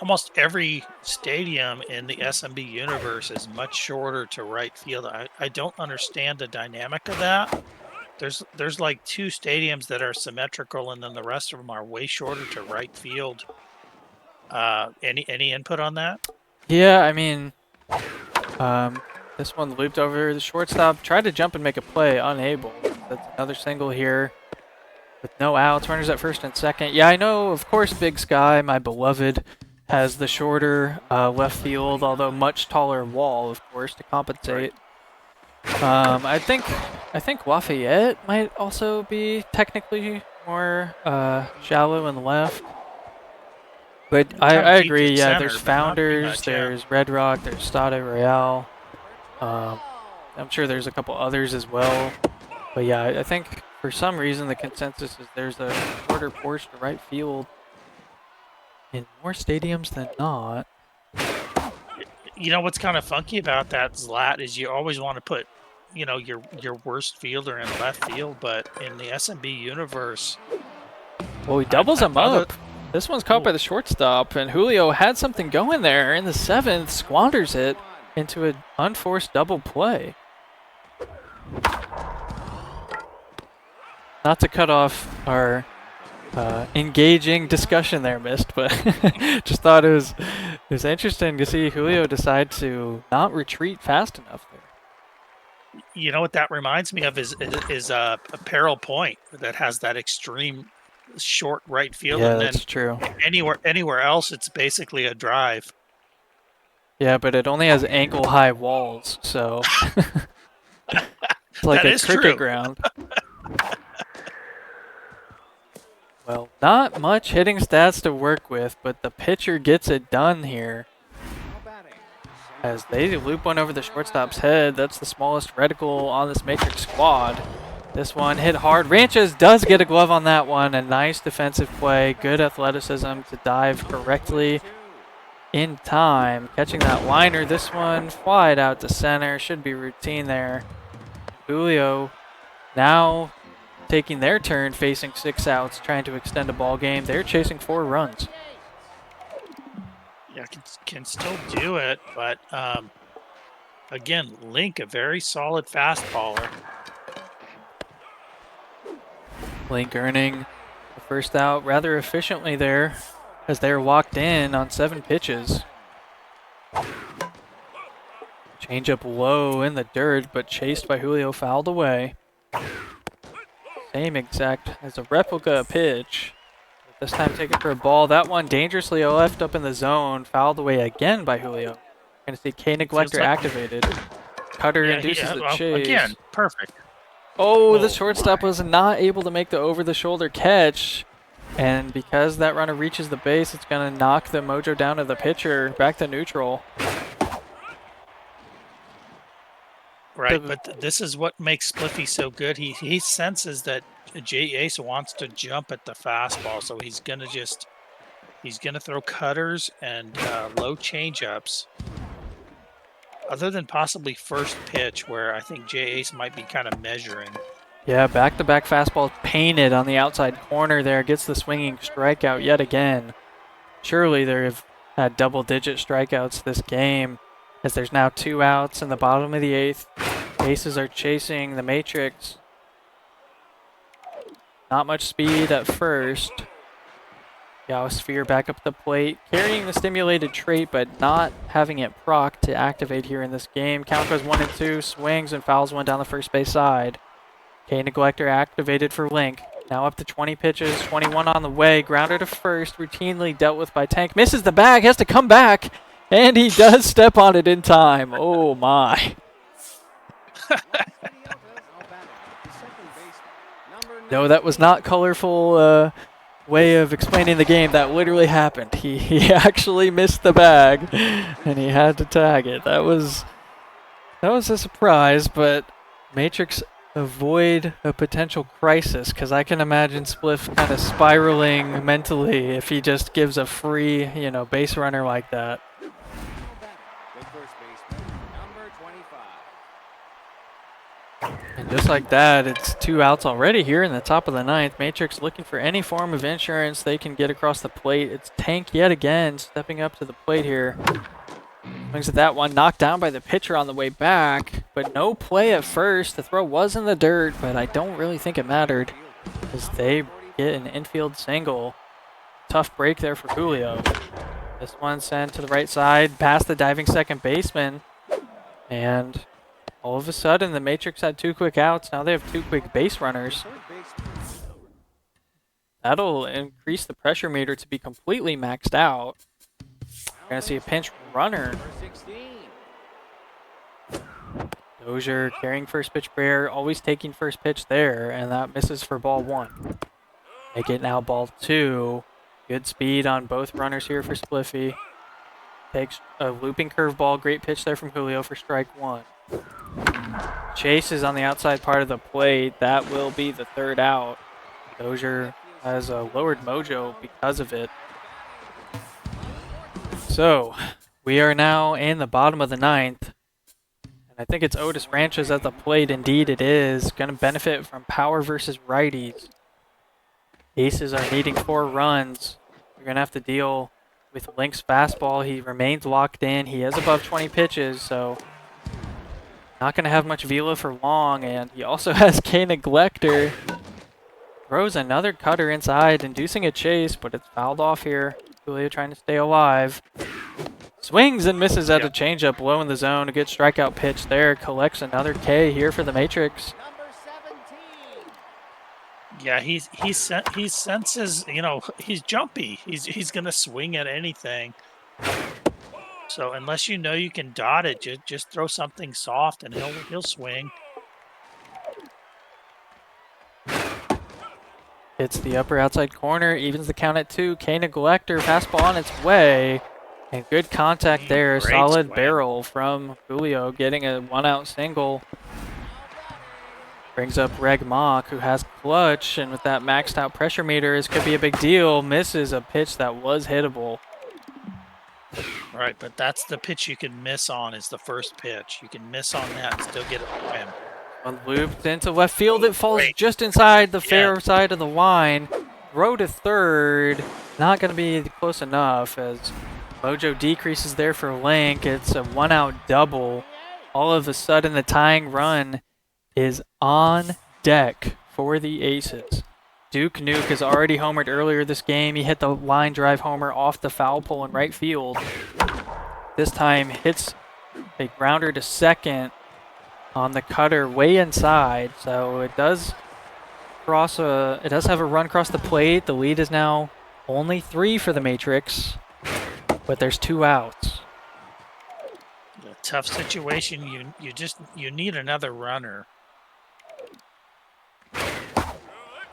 Almost every stadium in the SMB universe is much shorter to right field. I don't understand the dynamic of that. There's like 2 stadiums that are symmetrical, and then the rest of them are way shorter to right field. Any input on that? Yeah, I mean, this one looped over the shortstop, tried to jump and make a play, unable. That's another single here with no outs. Runners at first and second. Yeah, I know, of course, Big Sky, my beloved, has the shorter left field, although much taller wall, of course, to compensate. I think Lafayette might also be technically more shallow in the left. But I agree, yeah, there's Founders, there's Red Rock, there's Stade Royale. I'm sure there's a couple others as well. But yeah, I think for some reason, the consensus is there's a shorter porch to right field in more stadiums than not. You know what's kind of funky about that, Zlat, is you always want to put, you know, your worst fielder in left field, but in the SMB universe, Well, he doubles him up. This one's caught by the shortstop, and Julio had something going there in the 7th, squanders it into an unforced double play. Not to cut off our engaging discussion there, Mist, but just thought it was interesting to see Julio decide to not retreat fast enough there. you know what that reminds me of is a Peril Point that has that extreme short right field, Yeah, and then that's true. anywhere else it's basically a drive. Yeah, but it only has ankle-high walls, so it's like That a is cricket true. ground. Well, not much hitting stats to work with, but the pitcher gets it done here. As they loop one over the shortstop's head, that's the smallest reticle on this Matrix squad. This one hit hard. Ranches does get a glove on that one. A nice defensive play. Good athleticism to dive correctly in time. Catching that liner. This one wide out to center. Should be routine there. Julio now taking their turn, facing 6 outs, trying to extend a ball game. They're chasing 4 runs. Yeah, can still do it, but again, Link, a very solid fastballer. Link earning the first out rather efficiently there as they're locked in on 7 pitches. Changeup low in the dirt, but chased by Julio, fouled away. Same exact as a replica pitch. This time taken for a ball. That one dangerously left up in the zone, fouled away again by Julio. Gonna see K Neglector activated. Cutter induces the chase. Again, perfect. Oh, the shortstop was not able to make the over-the-shoulder catch. And because that runner reaches the base, it's going to knock the mojo down to the pitcher, back to neutral. Right, but this is what makes Spliffy so good. He senses that JAce wants to jump at the fastball, so he's gonna throw cutters and low changeups. Other than possibly first pitch, where I think JAce might be kind of measuring. Yeah, back-to-back fastballs painted on the outside corner there. Gets the swinging strikeout yet again. Surely they have had double-digit strikeouts this game, as there's now 2 outs in the bottom of the 8th. Aces are chasing the Matrix. Not much speed at first. Sphere back up the plate, carrying the stimulated trait, but not having it proc to activate here in this game. Count goes 1 and 2, swings and fouls one down the first base side. K Neglector activated for Link. Now up to 20 pitches, 21 on the way. Grounder to first, routinely dealt with by Tank. Misses the bag, has to come back, and he does step on it in time. Oh my. No, that was not colorful way of explaining the game. That literally happened. He actually missed the bag, and he had to tag it. That was a surprise, but Matrix avoid a potential crisis, because I can imagine Spliff kind of spiraling mentally if he just gives a free, base runner like that. And just like that, it's 2 outs already here in the top of the 9th. Matrix looking for any form of insurance they can get across the plate. It's Tank yet again, stepping up to the plate here. Swings at that one, knocked down by the pitcher on the way back, but no play at first. The throw was in the dirt, but I don't really think it mattered, as they get an infield single. Tough break there for Julio. This one sent to the right side, past the diving second baseman, and all of a sudden, the Matrix had 2 quick outs. Now they have 2 quick base runners. That'll increase the pressure meter to be completely maxed out. We're going to see a pinch runner. Dozier carrying first pitch prayer, always taking first pitch there, and that misses for ball 1. Make it now ball 2. Good speed on both runners here for Spliffy. Takes a looping curveball. Great pitch there from Julio for strike 1. Chase is on the outside part of the plate. That will be the third out. Dozier has a lowered mojo because of it. So we are now in the bottom of the ninth. And I think it's Otis Ranches at the plate. Indeed it is. Going to benefit from power versus righties. Aces are needing 4 runs. You're going to have to deal with Link's fastball. He remains locked in. He is above 20 pitches, so not going to have much velo for long. And he also has K Neglector. Throws another cutter inside, inducing a chase, but it's fouled off here. Julio trying to stay alive. Swings and misses at a changeup low in the zone. A good strikeout pitch there. Collects another K here for the Matrix. Yeah, he senses, you know, he's jumpy. He's gonna swing at anything. So unless you know you can dot it, just throw something soft and he'll swing. Hits the upper outside corner, evens the count at 2. K Neglector, fastball on its way. And good contact there. Great Solid swing. barrel from Julio, getting a 1-out single. Brings up Reg Mock, who has clutch, and with that maxed out pressure meter, this could be a big deal. Misses a pitch that was hittable. Right, but that's the pitch you can miss on is the first pitch. You can miss on that and still get a win. One looped into left field. It falls just inside the fair side of the line. Throw to third. Not going to be close enough as mojo decreases there for Link. It's a 1-out double. All of a sudden, the tying run is on deck for the Aces. Duke Nuke has already homered earlier this game. He hit the line drive homer off the foul pole in right field. This time hits a grounder to second on the cutter way inside. So it does have a run across the plate. The lead is now only 3 for the Matrix, but there's 2 outs. A tough situation. You need another runner.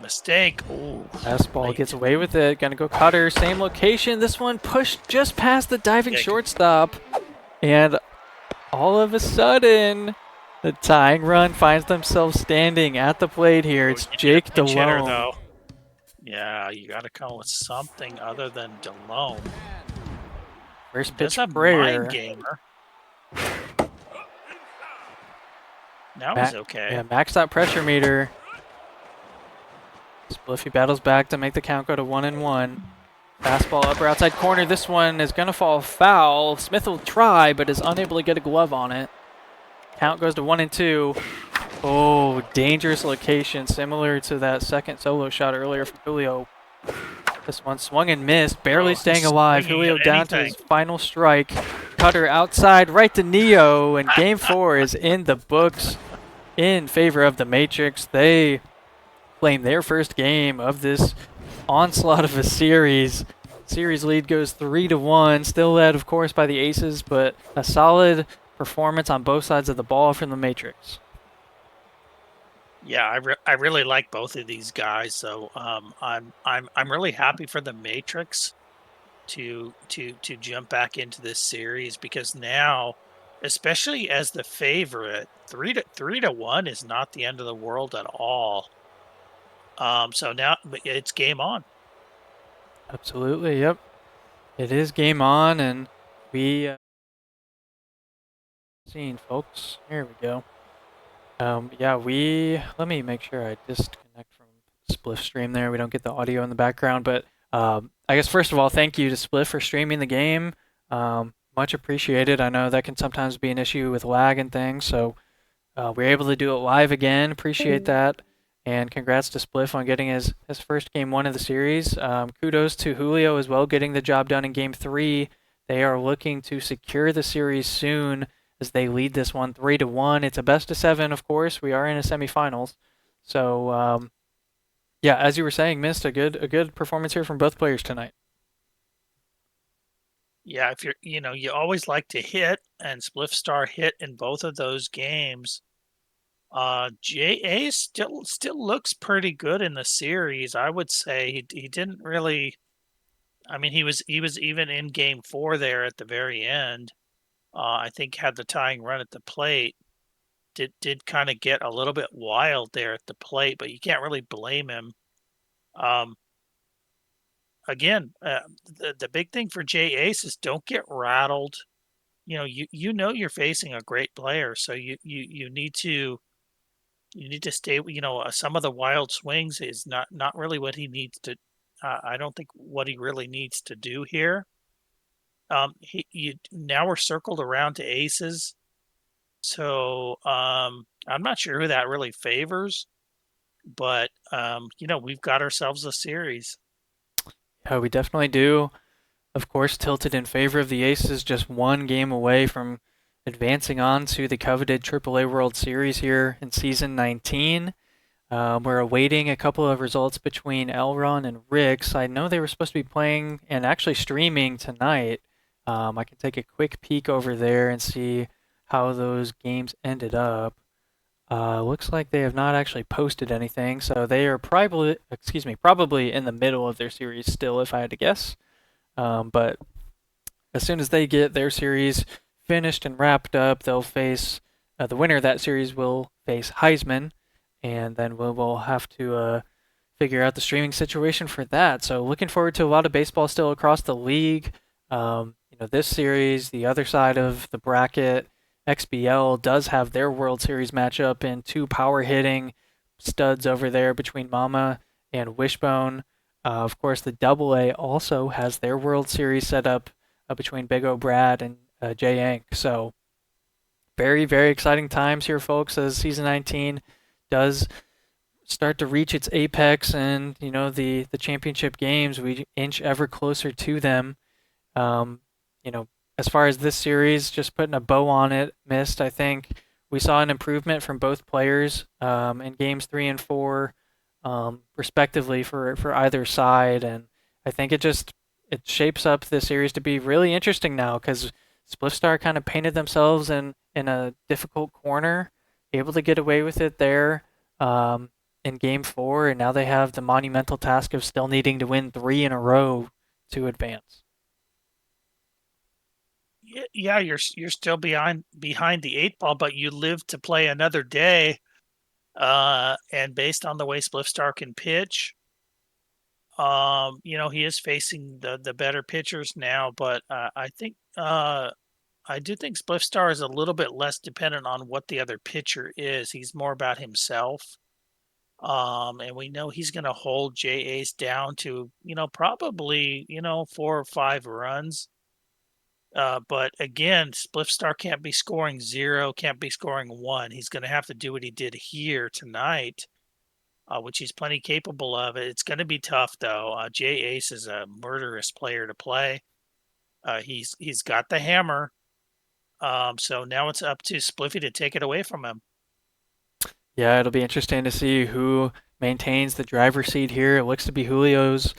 Mistake. Ooh. Fastball gets away with it. Gonna go cutter. Same location. This one pushed just past the diving shortstop. And all of a sudden, the tying run finds themselves standing at the plate here. It's Jake DeLone. Yeah, you got to come up with something other than DeLone. First pitch That's a prayer. mind gamer. That was okay. Yeah, maxed out pressure meter. Spliffy battles back to make the count go to 1-1. Fastball upper outside corner. This one is going to fall foul. Smith will try, but is unable to get a glove on it. Count goes to 1-2. Oh, dangerous location, similar to that second solo shot earlier from Julio. This one swung and missed, barely staying alive. Julio down to his final strike. Cutter outside, right to Neo, and Game 4 is in the books in favor of the Matrix. They claim their first game of this onslaught of a series. Series lead goes 3-1, still led, of course, by the Aces, but a solid performance on both sides of the ball from the Matrix. Yeah, I really like both of these guys. So I'm really happy for the Matrix to jump back into this series, because now, especially as the favorite, 3-1 is not the end of the world at all. So now it's game on. Absolutely, yep. It is game on, and we seen folks. Here we go. Yeah, let me make sure I disconnect from Spliff stream there. We don't get the audio in the background, but I guess first of all, thank you to Spliff for streaming the game. Much appreciated. I know that can sometimes be an issue with lag and things, so we're able to do it live again. Appreciate that. And congrats to Spliff on getting his first game 1 of the series. Kudos to Julio as well, getting the job done in game 3. They are looking to secure the series soon as they lead this one 3-1. It's a best of 7, of course. We are in a semifinals. So, yeah, as you were saying, Mist, a good performance here from both players tonight. Yeah, if you always like to hit, and Spliffstar hit in both of those games. JA still looks pretty good in the series. I would say he didn't really. I mean, he was even in game 4 there at the very end. I think had the tying run at the plate. did kind of get a little bit wild there at the plate, but you can't really blame him. Um, Again, the big thing for JAce is don't get rattled. You know you're facing a great player, so you need to stay. Some of the wild swings is not really what he needs to. I don't think what he really needs to do here. Now we're circled around to aces, so I'm not sure who that really favors, but we've got ourselves a series. Yeah, we definitely do. Of course, tilted in favor of the Aces, just one game away from advancing on to the coveted AAA World Series here in Season 19. We're awaiting a couple of results between Elron and Ricks. I know they were supposed to be playing and actually streaming tonight. I can take a quick peek over there and see how those games ended up. Looks like they have not actually posted anything, so they are probably in the middle of their series still, if I had to guess. But as soon as they get their series finished and wrapped up, they'll face the winner of that series will face Heisman, and then we'll have to figure out the streaming situation for that. So looking forward to a lot of baseball still across the league. This series, the other side of the bracket, XBL does have their World Series matchup in two power hitting studs over there between Mama and Wishbone. Of course, the AA also has their World Series set up between Big O Brad and Jay Yank. So very, very exciting times here, folks, as Season 19 does start to reach its apex, and the championship games, we inch ever closer to them. As far as this series, just putting a bow on it, Mist, I think we saw an improvement from both players in games 3 and 4, respectively, for either side, and I think it shapes up the series to be really interesting now, because Spliffstar kind of painted themselves in a difficult corner, able to get away with it there in game 4, and now they have the monumental task of still needing to win 3 in a row to advance. Yeah, you're still behind the 8 ball, but you live to play another day. And based on the way Spliffstar can pitch, he is facing the better pitchers now. But I do think Spliffstar is a little bit less dependent on what the other pitcher is. He's more about himself. And we know he's going to hold JAce down to probably 4 or 5 runs. But again, Spliffstar can't be scoring 0, can't be scoring 1. He's going to have to do what he did here tonight, which he's plenty capable of. It's going to be tough, though. JAce is a murderous player to play. He's got the hammer. So now it's up to Spliffy to take it away from him. Yeah, it'll be interesting to see who maintains the driver's seat here. It looks to be Julio's,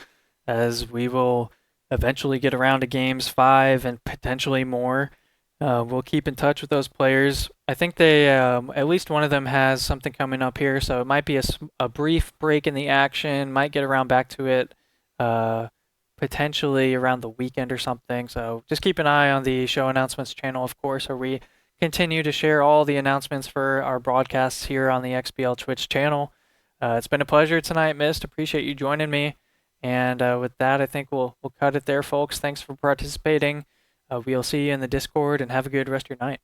as we will eventually get around to games 5 and potentially more. We'll keep in touch with those players. I think they, at least one of them has something coming up here, so it might be a brief break in the action, might get around back to it potentially around the weekend or something. So just keep an eye on the show announcements channel, of course, where we continue to share all the announcements for our broadcasts here on the XBL Twitch channel. It's been a pleasure tonight, Mist. Appreciate you joining me. And with that, I think we'll cut it there, folks. Thanks for participating. We'll see you in the Discord, and have a good rest of your night.